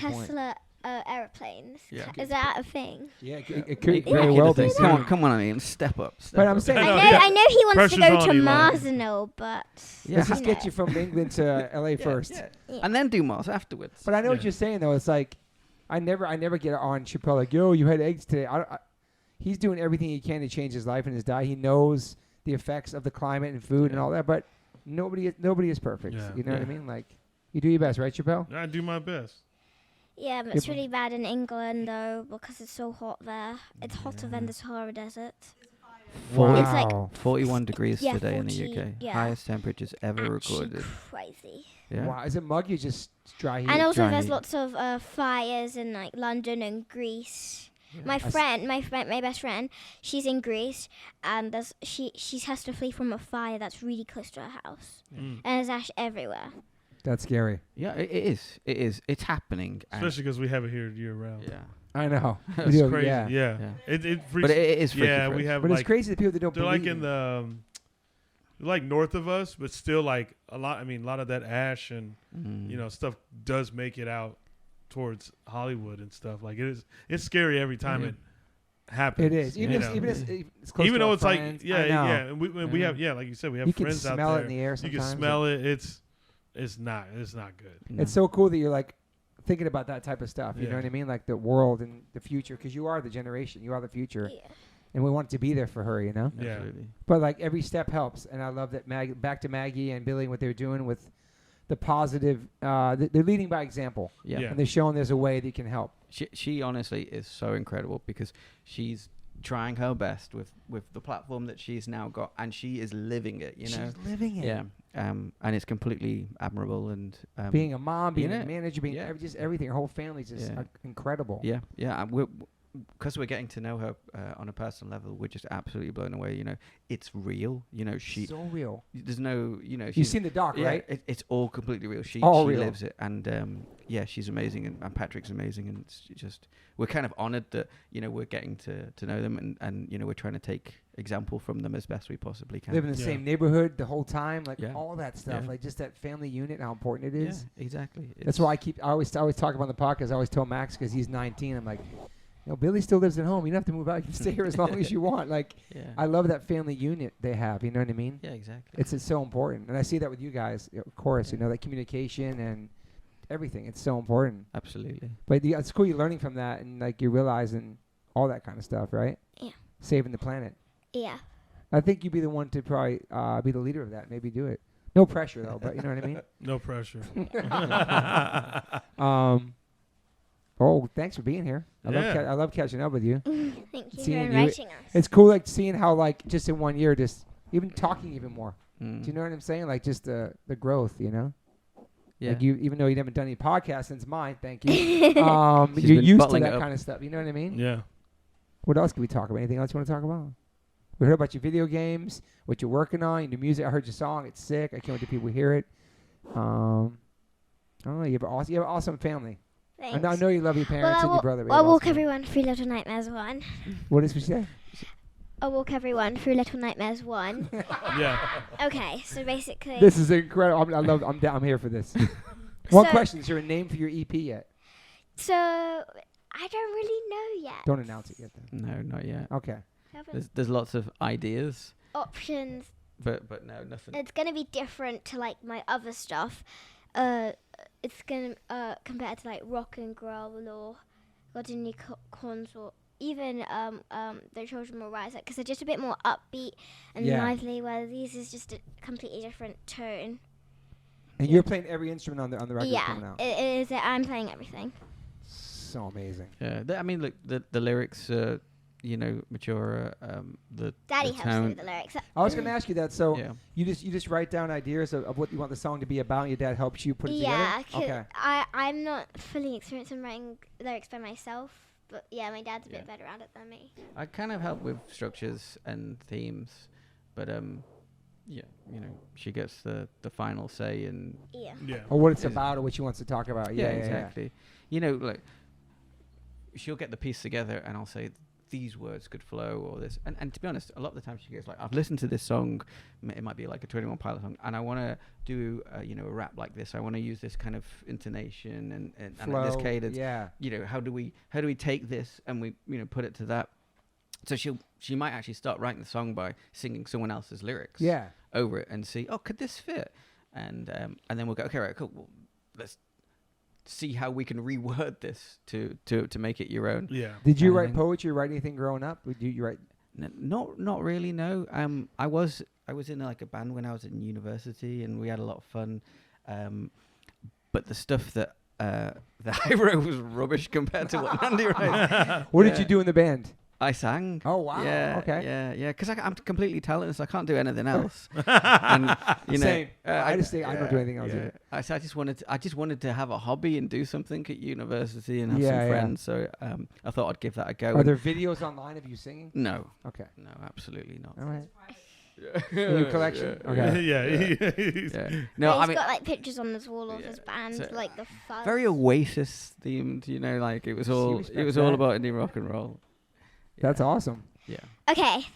Tesla airplanes. Yeah. Is that a thing? Yeah, it could very well be. Come on, Ian, step up. But I'm saying, I know he wants to go to Mars and all, but let's just get you from England to LA first, and then do Mars afterwards. But I know what you're saying though. It's like I never get on Chappelle like, yo, you had eggs today. He's doing everything he can to change his life and his diet. He knows the effects of the climate and food and all that, but nobody is perfect. Yeah. You know what I mean? Like, you do your best, right, Chappelle? I do my best. Yeah, but it's really bad in England though because it's so hot there. It's hotter than the Sahara Desert. Wow. It's like 41 degrees Yeah, today in 40, the UK. yeah. Highest temperatures ever actually recorded. crazy. Yeah. Wow. Is it muggy or just dry heat? And also, dry there's heat. lots of fires in like London and Greece. Yeah. My best friend, she's in Greece, and she has to flee from a fire that's really close to her house, Mm. and there's ash everywhere. That's scary. Yeah, it is. It is. It's happening. and- Especially because we have it here year round. Yeah. I know. We It's do, crazy. yeah. Yeah. Yeah. It freaks. But it is freaky. yeah, for we us. have But like it's crazy the people that don't they're believe like in the they're like north of us, but still like a lot. I mean, a lot of that ash and Mm. you know stuff does make it out towards Hollywood and stuff. Like it's scary every time Yeah. it happens. It is. Even you if know. it's close Even to though our it's like friends. yeah, I know. yeah, and we have like you said, we have You can friends out smell there. it in the air You sometimes. can smell it. It's not good. No. It's so cool that you're like thinking about that type of stuff. You know Yeah. what I mean? Like the world and the future, because you are the generation. You are the future, Yeah. and we want it to be there for her. You know. Yeah. Absolutely. But like every step helps, and I love that back to Maggie and Billy, what they're doing with the positive. They're leading by example, Yeah. Yeah. and they're showing there's a way that can help. She honestly is so incredible because she's trying her best with the platform that she's now got, and she is living it. You know. She's living it. Yeah. And it's completely admirable and Being a mom, being you a know, manager, being yeah. just everything. Her whole family's just Yeah. incredible. Yeah, and because we're getting to know her on a personal level, we're just absolutely blown away. You know, it's real. You know, So real. there's no, you know, You've she's, seen the doc, yeah, right? it's all completely real. She All real. lives it, and yeah, she's amazing, and Patrick's amazing, and it's just we're kind of honoured that you know we're getting to know them, and you know we're trying to take example from them as best we possibly can. Live in the Yeah. same neighborhood the whole time, like Yeah. all that stuff, Yeah. like just that family unit, how important it is. Yeah, exactly. That's why I always talk about the podcast. I always tell Max because he's 19. I'm like, you know, Billy still lives at home. You don't have to move out. You can stay here as long as you want. Like, Yeah. I love that family unit they have. You know what I mean? Yeah, exactly. It's so important, and I see that with you guys, of course. You know, that communication and everything. It's so important. Absolutely. But it's cool you're learning from that, and like you're realizing all that kind of stuff, right? Yeah. Saving the planet. Yeah. I think you'd be the one to probably be the leader of that. Maybe do it. No pressure though, but you know what I mean. No pressure. Oh, thanks for being here. Yeah. I love catching up with you. Thank you Seeing for you- inviting us. It's cool, like seeing how, like, just in 1 year, just even talking even more. Mm. Do you know what I'm saying? Like, just the growth, you know. Yeah. Like you, even though you haven't done any podcasts since mine, thank you. She's You're been used to bottling that it up. kind of stuff. You know what I mean? Yeah. What else can we talk about? Anything else you want to talk about? We heard about your video games, what you're working on, your new music. I heard your song. It's sick. I can't wait till people hear it. I don't know. You have an awesome family. I Thanks. know you love your parents Well, and your brother. but I'll you walk also- everyone through Little Nightmares 1. What did she say? I'll walk everyone through Little Nightmares 1. Yeah. Okay, so basically... This is incredible. I'm here for this. One So- question: is there a name for your EP yet? So, I don't really know yet. Don't announce it yet. Then. No, not yet. Okay. There's lots of ideas, Options. but no, nothing. It's going to be different to, like, my other stuff. It's going to, compared to, like, rock and growl or Godini Cons or even The Children Will Rise, because they're just a bit more upbeat and Yeah. lively, where these is just a completely different tone. And you're playing every instrument on the record coming Yeah, out. it is. I'm playing everything. So amazing. Yeah, I mean, look, the lyrics, you know, mature. The Daddy the helps me tone. with the lyrics. I was going to ask you that. So Yeah. you just write down ideas of what you want the song to be about. And your dad helps you put it Yeah, together. Okay. I'm not fully experienced in writing lyrics by myself, but yeah, my dad's a bit better at it than me. I kind of help with structures and themes, but yeah, you know, she gets the final say, and Yeah. Yeah. Or what it's Is- about, or what she wants to talk about. Yeah, exactly. You know, like she'll get the piece together, and I'll say these words could flow, or this. And to be honest, a lot of the time she goes like, I've listened to this song. It might be like a 21 Pilot song, and I want to do you know, a rap like this. I want to use this kind of intonation and Flow, this cadence. yeah. You know, how do we take this and we, you know, put it to that. So she might actually start writing the song by singing someone else's lyrics Yeah. over it and see, oh, could this fit? And then we'll go, okay, right, cool. Well, let's see how we can reword this to make it your own. Yeah. Did you write Um, poetry or write anything growing up? Did you write? Not really. No. I was in like a band when I was in university, and we had a lot of fun. But the stuff that I wrote was rubbish compared to what Nandi writes. What did you do in the band? I sang. Oh wow. Yeah. Okay. Yeah. Because I'm completely talented, so I can't do anything else. And you know, Same. I don't do anything else either. I just wanted to have a hobby and do something at university and have Yeah, some yeah. friends. So I thought I'd give that a go. Are there videos online of you singing? No, Okay. no, absolutely not. All right. New collection? Okay. Yeah. No, He's I mean, got like pictures on his wall of yeah, his band, so, like the fuzz. very Oasis themed. You know, like it was all respect all that. about indie rock and roll. That's awesome. Yeah. Okay,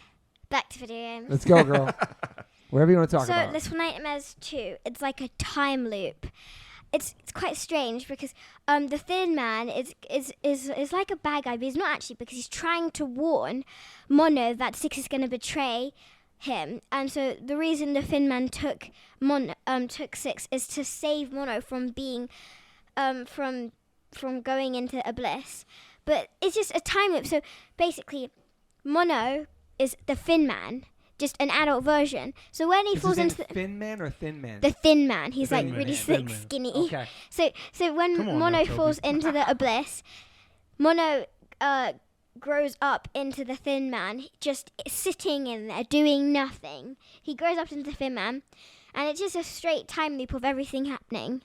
back to video games. Let's go, girl. Whatever you want to talk So about. Little Nightmares 2, it's like a time loop. It's quite strange because the Thin Man is like a bad guy, but he's not actually, because he's trying to warn Mono that Six is going to betray him. And so the reason the Thin Man took Six is to save Mono from being from going into Abyss. But it's just a time loop. So basically, Mono is the Thin Man, just an adult version. So when he Is falls his name into Thin Man or Thin Man? the Thin Man, he's Thin like Man, really yeah. thick, Thin Man. skinny. Okay. So when Come on Mono now, Toby. falls into the Abyss, Mono grows up into the Thin Man, just sitting in there doing nothing. He grows up into the Thin Man, and it's just a straight time loop of everything happening.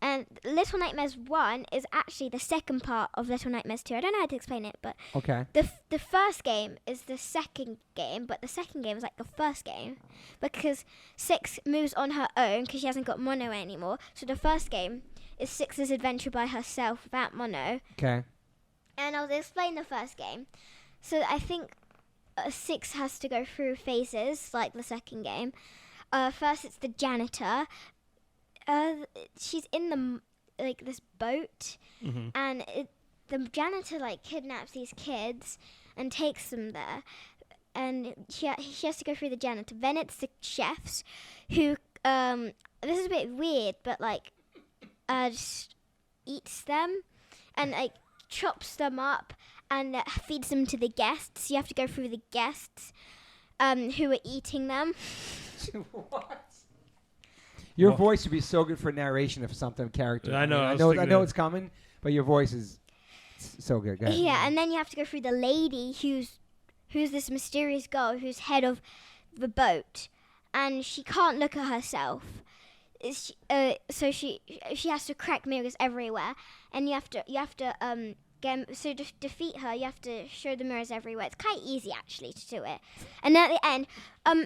And Little Nightmares 1 is actually the second part of Little Nightmares 2. I don't know how to explain it, but Okay. the first game is the second game, but the second game is like the first game because Six moves on her own because she hasn't got Mono anymore. So the first game is Six's adventure by herself without Mono. Okay. And I'll explain the first game. So I think Six has to go through phases like the second game. First, it's the janitor. She's in this boat, Mm-hmm. and the janitor like kidnaps these kids and takes them there, and she has to go through the janitor. Then it's the chefs who this is a bit weird, but like just eats them and like chops them up and feeds them to the guests. You have to go through the guests who are eating them. What? Your Well- voice would be so good for narration of something character. I know, I I was know. I thinking know that. it's coming, but your voice is so good. Go ahead. Yeah, and then you have to go through the lady who's this mysterious girl who's head of the boat, and she can't look at herself. So she has to crack mirrors everywhere, and you have to to defeat her. You have to show the mirrors everywhere. It's quite easy actually to do it. And at the end,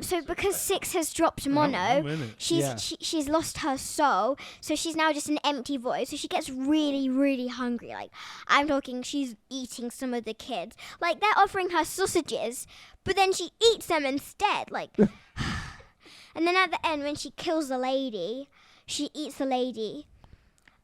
so because Six has dropped Mono, she's lost her soul, so she's now just an empty void. So she gets really, really hungry. Like, I'm talking, she's eating some of the kids. Like, they're offering her sausages, but then she eats them instead. Like, and then at the end, when she kills the lady, she eats the lady.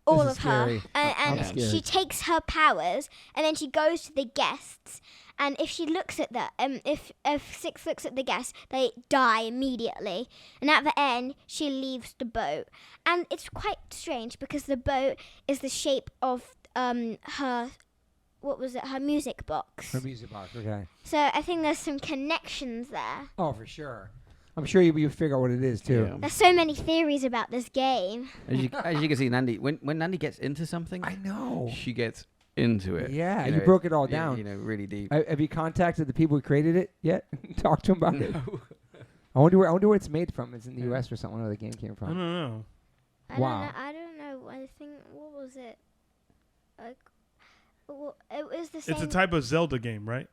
All This of is her. scary. And I'm she scared. takes her powers, and then she goes to the guests. And if she looks at if Six looks at the guests, they die immediately. And at the end, she leaves the boat. And it's quite strange because the boat is the shape of her, her music box. Her music box. Okay. So I think there's some connections there. Oh, for sure. I'm sure you figure out what it is too. Yeah. There's so many theories about this game. As you can see, Nandi, when Nandi gets into something, I know. she gets into it. Yeah, You you know, broke it all yeah, down. You know, really deep. Have you contacted the people who created it yet? Talk to them about it. No. I wonder where it's made from. It's in the U.S. or something. Where the game came I from. don't know. Wow. I don't know. I think, what was it? Well, it was the same. It's a type of Zelda game, right?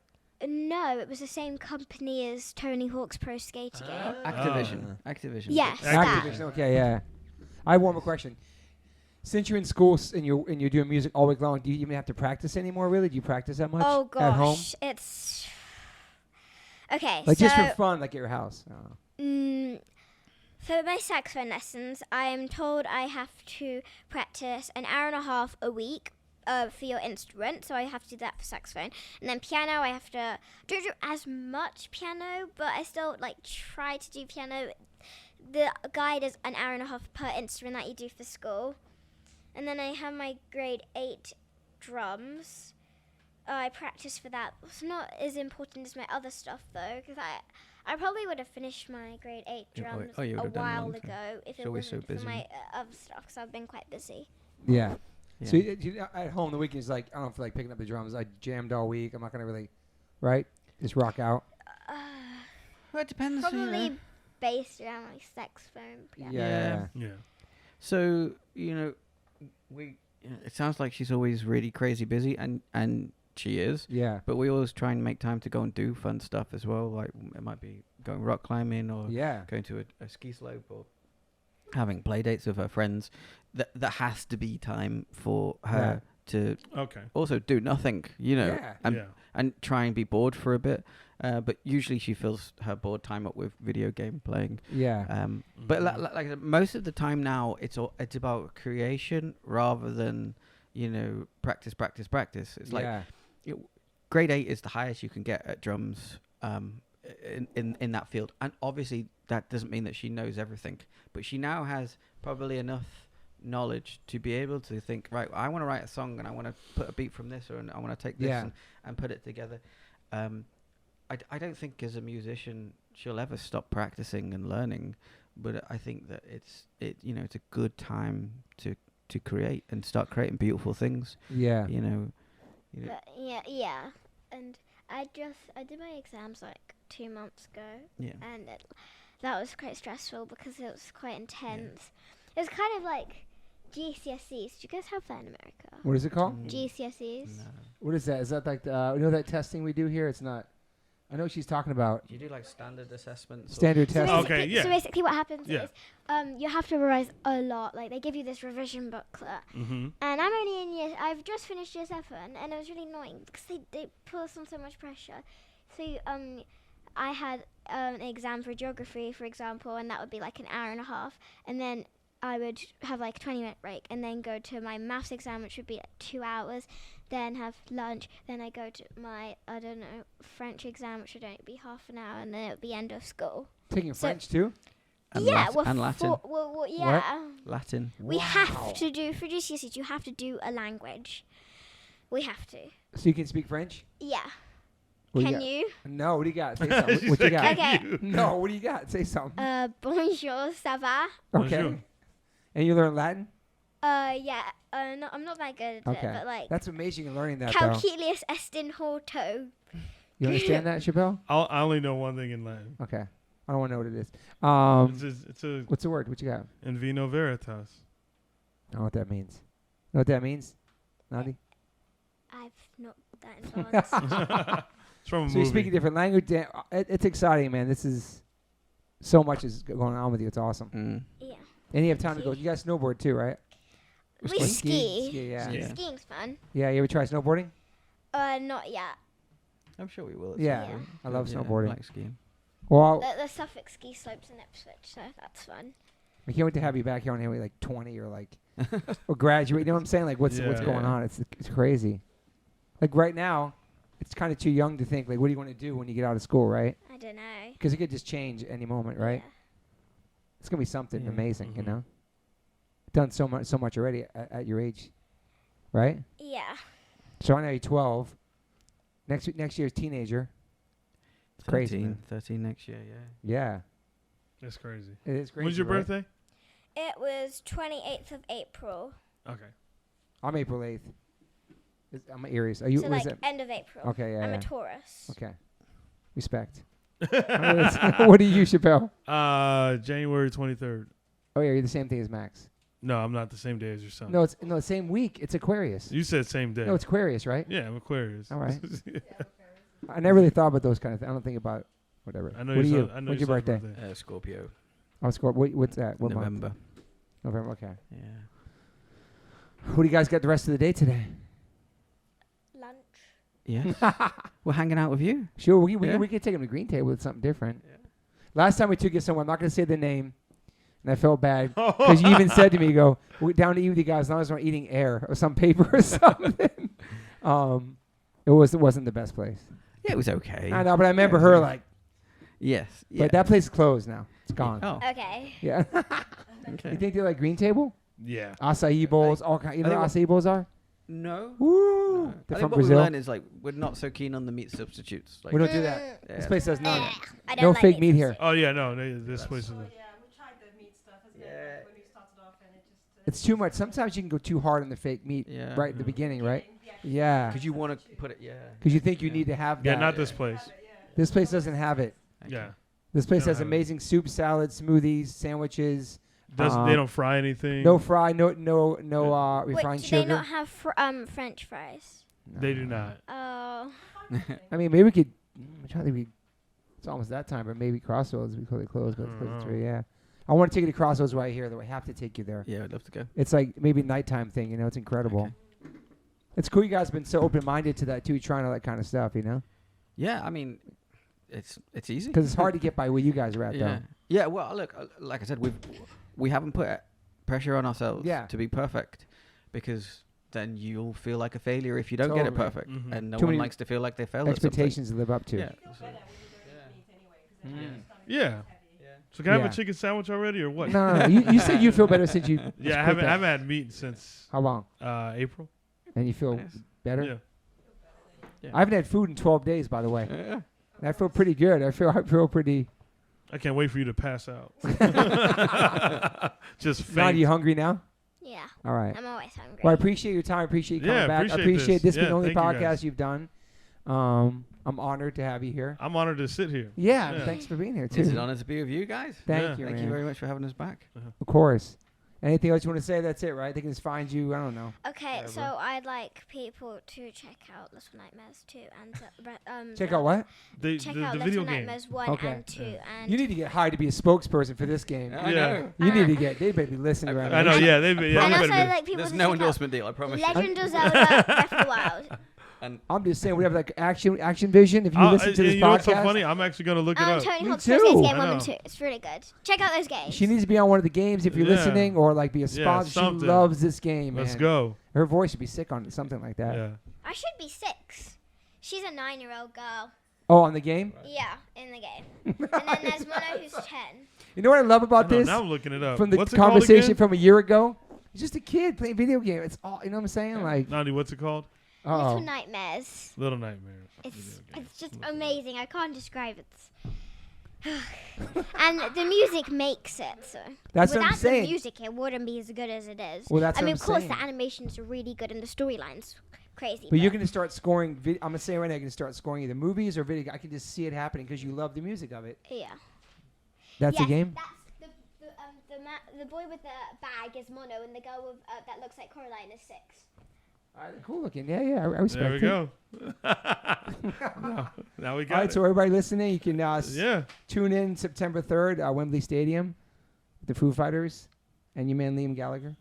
No, it was the same company as Tony Hawk's Pro Skater game. Activision. Activision. Yes, Activision. that. Okay, yeah. I have one more question. Since you're in school and you're doing music all week long, do you even have to practice anymore? Really? Do you practice that much Oh at home? gosh, it's okay. Like so, just for fun, like at your house? Oh. for my saxophone lessons, I am told I have to practice an hour and a half a week. For your instrument, so I have to do that for saxophone. And then piano, I have to don't do as much piano, but I still like try to do piano. The guide is an hour and a half per instrument that you do for school. And then I have my grade 8 drums. I practice for that. It's not as important as my other stuff though, because I probably would have finished my grade 8 drums you would a have done while long time. ago if It's it always so wasn't for busy. my other stuff, because I've been quite busy. Yeah. Yeah. So you, at home, the weekends, like, I don't feel like picking up the drums. I jammed all week. I'm not going to really, right? Just rock out. Well, it depends. Probably based around my saxophone. Yeah. Yeah. So it sounds like she's always really crazy busy, and she is. Yeah. But we always try and make time to go and do fun stuff as well. Like it might be going rock climbing or Yeah. going to a ski slope or having play dates with her friends. That has to be time for her to Okay. also do nothing, Yeah. and try and be bored for a bit. But usually she fills her bored time up with video game playing. Yeah. But like I said, most of the time now, it's about creation rather than practice. It's like grade 8 is the highest you can get at drums in that field, and obviously that doesn't mean that she knows everything, but she now has probably enough knowledge to be able to think, right, I want to write a song and I want to put a beat from this, or I want to take this and put it together. I don't think as a musician she'll ever stop practicing and learning, but I think that it's a good time to create and start creating beautiful things. Yeah. But yeah. And I did my exams like 2 months ago. Yeah. And that was quite stressful because it was quite intense. It was kind of like GCSEs. Do you guys have that in America? What is it called? GCSEs. No. What is that? Is that like that testing we do here? It's not. I know what she's talking about. Do you do like standard assessments? Standard So testing. Okay, yeah. So basically what happens Yeah. is you have to revise a lot. Like they give you this revision booklet. Mm-hmm. And I'm only in I've just finished year 7, and it was really annoying because they put us on so much pressure. So I had an exam for geography, for example, and that would be like an hour and a half. And then I would have like a 20-minute break and then go to my maths exam, which would be like 2 hours, then have lunch, then I go to my, French exam, which would only be half an hour, and then it would be end of school. Taking So- French too? And yeah, and Latin. Yeah. Latin. We have to do, for GCSEs, you have to do a language. We have to. So you can speak French? Yeah. What do Can got? you? No, what do you got? Say something. What you got? Okay. No, what do you got? Say something. Bonjour, ça va? Okay. Bonjour. And you learn Latin? Yeah. No, I'm not that good at Okay. it, but like, That's amazing in learning that, though. calculus est in horto. You understand that, Chappelle? I only know one thing in Latin. Okay. I don't want to know what it is. It's a What's the word? What you got? in vino veritas. I don't know what that means. Know what that means? Nandi? I've not that advanced. It's from a So you movie. speak a different language. It's exciting, man. This is so much is going on with you. It's awesome. Mm. Yeah. And you have time to go. You guys snowboard too, right? We Or ski. Ski, yeah. Yeah. Skiing's fun. Yeah, you ever try snowboarding? Not yet. I'm sure we will. Yeah. Yeah. I love Yeah, snowboarding. I like skiing. Well, The Suffolk ski slopes in Ipswich, so that's fun. I can't wait to have you back here when you're like 20 or like or graduate. You know what I'm saying? Like what's Yeah. going on? It's crazy. Like right now, it's kind of too young to think like what do you want to do when you get out of school, right? I don't know. Because it could just change any moment, right? Yeah. It's gonna be something Yeah. amazing, you Mhm. know. Done so much already at your age, right? Yeah. So I know you're 12. Next year's teenager. It's crazy, 13, man. 13 next year, yeah. Yeah, That's crazy. it is crazy. When's your right? birthday? It was 28th of April. Okay. I'm April 8th. I'm Aries. Are you? So what is like it? end of April. Okay, yeah. I'm yeah. a Taurus. Okay. Respect. What are you, Chappelle? January 23rd. Oh yeah, you're the same thing as Max. No, I'm not the same day as your son. No, it's same week. It's Aquarius. You said same day. No, it's Aquarius, right? Yeah, I'm Aquarius. All right. I never really thought about those kind of things. I don't think about whatever. I know what are your you? son- I know When's your your son's birthday? Scorpio. Oh, what's that? What month? November. November. Okay. Yeah. What do you guys got the rest of the day today? Lunch. Yes. We're hanging out with you. Sure, we Yeah. could take them to Green Table with something different. Yeah. Last time we took you somewhere, I'm not going to say the name, and I felt bad because you even said to me, you go, we're down to eat with you guys as long as we're not eating air or some paper or something. It wasn't the best place. Yeah, it was okay. I know, but I remember Yeah. her like, Yes. Yeah. but that place is closed now. It's gone. Oh. Okay. Yeah. Okay. You think they like Green Table? Yeah. Acai bowls, all kind. You know I what think acai bowls are? No. Woo! I They're think from what we Brazil. learned is like we're not so keen on the meat substitutes. Like, We don't do that. yeah. This place does none. I don't No like fake meat here. Oh yeah, no, this place is. Yeah, we tried the meat stuff, isn't it? When we started off, and it just. It's too much. Sometimes you can go too hard on the fake meat Yeah. right at the beginning, right? Yeah. Because you want to put it. Yeah. Because you think you Yeah. need to have Yeah, that. not this place. This place doesn't have it. Okay. Yeah. This place They don't has have it. amazing soup, salad, smoothies, sandwiches. They don't fry anything. No fry, no Wait, refined do sugar. they not have French fries? No. They do not. Oh. I mean, maybe we could. I'm trying to think it's almost that time, but maybe Crossroads before they close. But it's close at 3. Yeah. I want to take you to Crossroads right here. Though I have to take you there. Yeah, I'd love to go. It's like maybe nighttime thing. You know, it's incredible. Okay. It's cool. You guys have been so open-minded to that too, trying all that kind of stuff. You know, Yeah, I mean, it's easy because it's hard to get by where you guys are at, Yeah. though. Yeah. Well, look, like I said, we haven't put pressure on ourselves Yeah. to be perfect, because then you'll feel like a failure if you don't get it Totally. perfect, Mhm. and no Too one many likes to feel like they failed at something. Expectations to live up to. Yeah. Yeah. Yeah. So can I have Yeah. a chicken sandwich already or what? No. You said you feel better since you. just Yeah, I quit haven't that. had meat since How long? April. And you feel Nice. better? Yeah. Yeah. I haven't had food in 12 days, by the way. Yeah. And I feel pretty good. I feel pretty. I can't wait for you to pass out. Just Nandi, faint. you hungry now? Yeah, All right. I'm always hungry. Well, I appreciate your time. I appreciate you coming Yeah, back. I appreciate appreciate this. this being Yeah, the only thank you guys. podcast you've done. I'm honored to have you here. I'm honored to sit here. Yeah, Yeah. thanks for being here too. It's an honor to be with you guys. Thank Yeah. you, Thank man. you very much for having us back. Of course. Anything else you want to say? That's it, right? They can just find you. I don't know. Okay, so Whatever. I'd like people to check out Little Nightmares 2 and Check out what? check The out video Little game. Nightmares 1 Okay. and 2 and You need to get hired to be a spokesperson for this game. I Yeah. know. You need to get. They better be listening around. I know. here. Yeah, they've been. Yeah, and they also better be. like people There's to no check out endorsement deal, I promise you. Legend of Zelda Breath of the Wild. And I'm just saying, we have like action vision. If you listen to this you know what's so podcast, funny? I'm actually gonna look it up. Tony Me Hawk's too. Pro Skater I Game 1 and know. 2. It's really good. Check out those games. she needs to be on one of the games if you're Yeah. listening, or like be a sponsor. She something. loves this game. Let's man. go. Her voice should be sick on it, something like that. Yeah. I should be 6. She's a 9-year-old girl. Oh, on the game. Yeah, in the game. And then there's Mono who's 10. You know what I love about I know, this? now I'm looking it up. From the What's it called conversation again? from a year ago, it's just a kid playing video game. It's all, you know what I'm saying? Like, Nandi, what's it called? Little oh, Nightmares. Little Nightmares. It's just amazing. I can't describe it. And the music makes it. So that's what without I'm saying. the music, it wouldn't be as good as it is. Well, that's I what mean, I'm of course, saying. the animations are really good and the storyline's crazy. But you're going to start scoring. I'm going to say right now, you're going to start scoring either movies or video. I can just see it happening because you love the music of it. yeah. That's yes, the game. That's the boy with the bag is Mono, and the girl with, that looks like Coraline is 6. All right, cool looking. Yeah, I respect There we it. go. now we got All right, it. so everybody listening, you can Yeah. tune in September 3rd, Wembley Stadium, with the Foo Fighters and your man Liam Gallagher.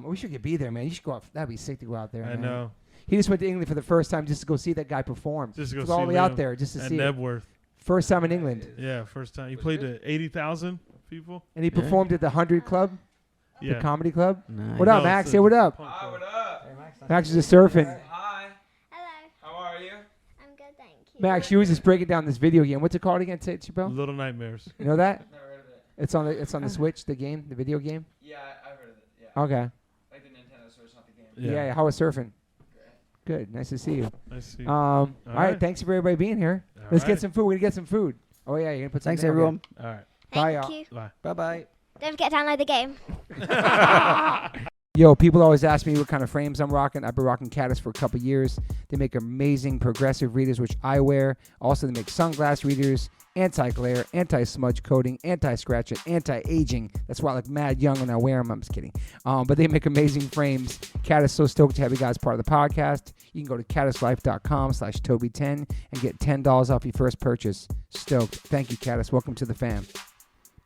We should be there, man. You should go out. That'd be sick to go out there. I man. know. He just went to England for the first time just to go see that guy perform. Just to go Flew all see the way out Liam there just to At see it. Nebworth. First time in England. Yeah, first time. He played to 80,000 people. And he Yeah. performed at the 100 Club, Yeah. the comedy club. nice. What up, No, Max? it's Say a what up. punk Hi, club. what up? Max is just surfing. Hi, Hello. how are you? I'm good, thank you. Max, you was just breaking down this video game. What's it called again, Chappelle? Little Nightmares. You know that? Never heard of it. It's on the Switch, the game, the video game. Yeah, I've heard of it. Yeah. Okay. Like the Nintendo Switch, not the game. Yeah. How was surfing? Great. Good. Nice to see you. I see. All right. right. Thanks for everybody being here. All Let's get right. some food. We're gonna get some food. Oh yeah, you're gonna put some. Thanks, down there. everyone. All right. Bye, Thank y'all. you. Bye. Bye-bye. Don't forget to download the game. Yo, people always ask me what kind of frames I'm rocking. I've been rocking Caddis for a couple years. They make amazing progressive readers, which I wear. Also, they make sunglass readers, anti-glare, anti-smudge coating, anti-scratch, and anti-aging. That's why I look mad young when I wear them. I'm just kidding. But they make amazing frames. Caddis, so stoked to have you guys part of the podcast. You can go to caddislife.com/Toby10 and get $10 off your first purchase. Stoked. Thank you, Caddis. Welcome to the fam.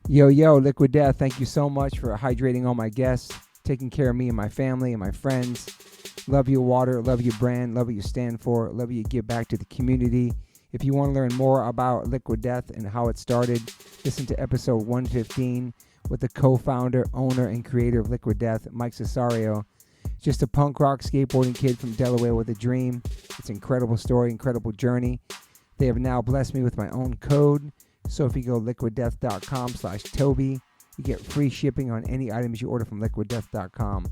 Yo, Liquid Death, thank you so much for hydrating all my guests, taking care of me and my family and my friends. Love your water, love your brand, love what you stand for, love what you give back to the community. If you want to learn more about Liquid Death and how it started, listen to episode 115 with the co-founder, owner, and creator of Liquid Death, Mike Cesario. Just a punk rock skateboarding kid from Delaware with a dream. It's an incredible story, incredible journey. They have now blessed me with my own code. So if you go liquiddeath.com/Toby, You get free shipping on any items you order from liquiddeath.com.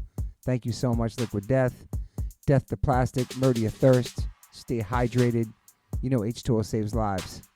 Thank you so much, Liquid Death. Death to plastic, murder your thirst. Stay hydrated. You know H2O saves lives.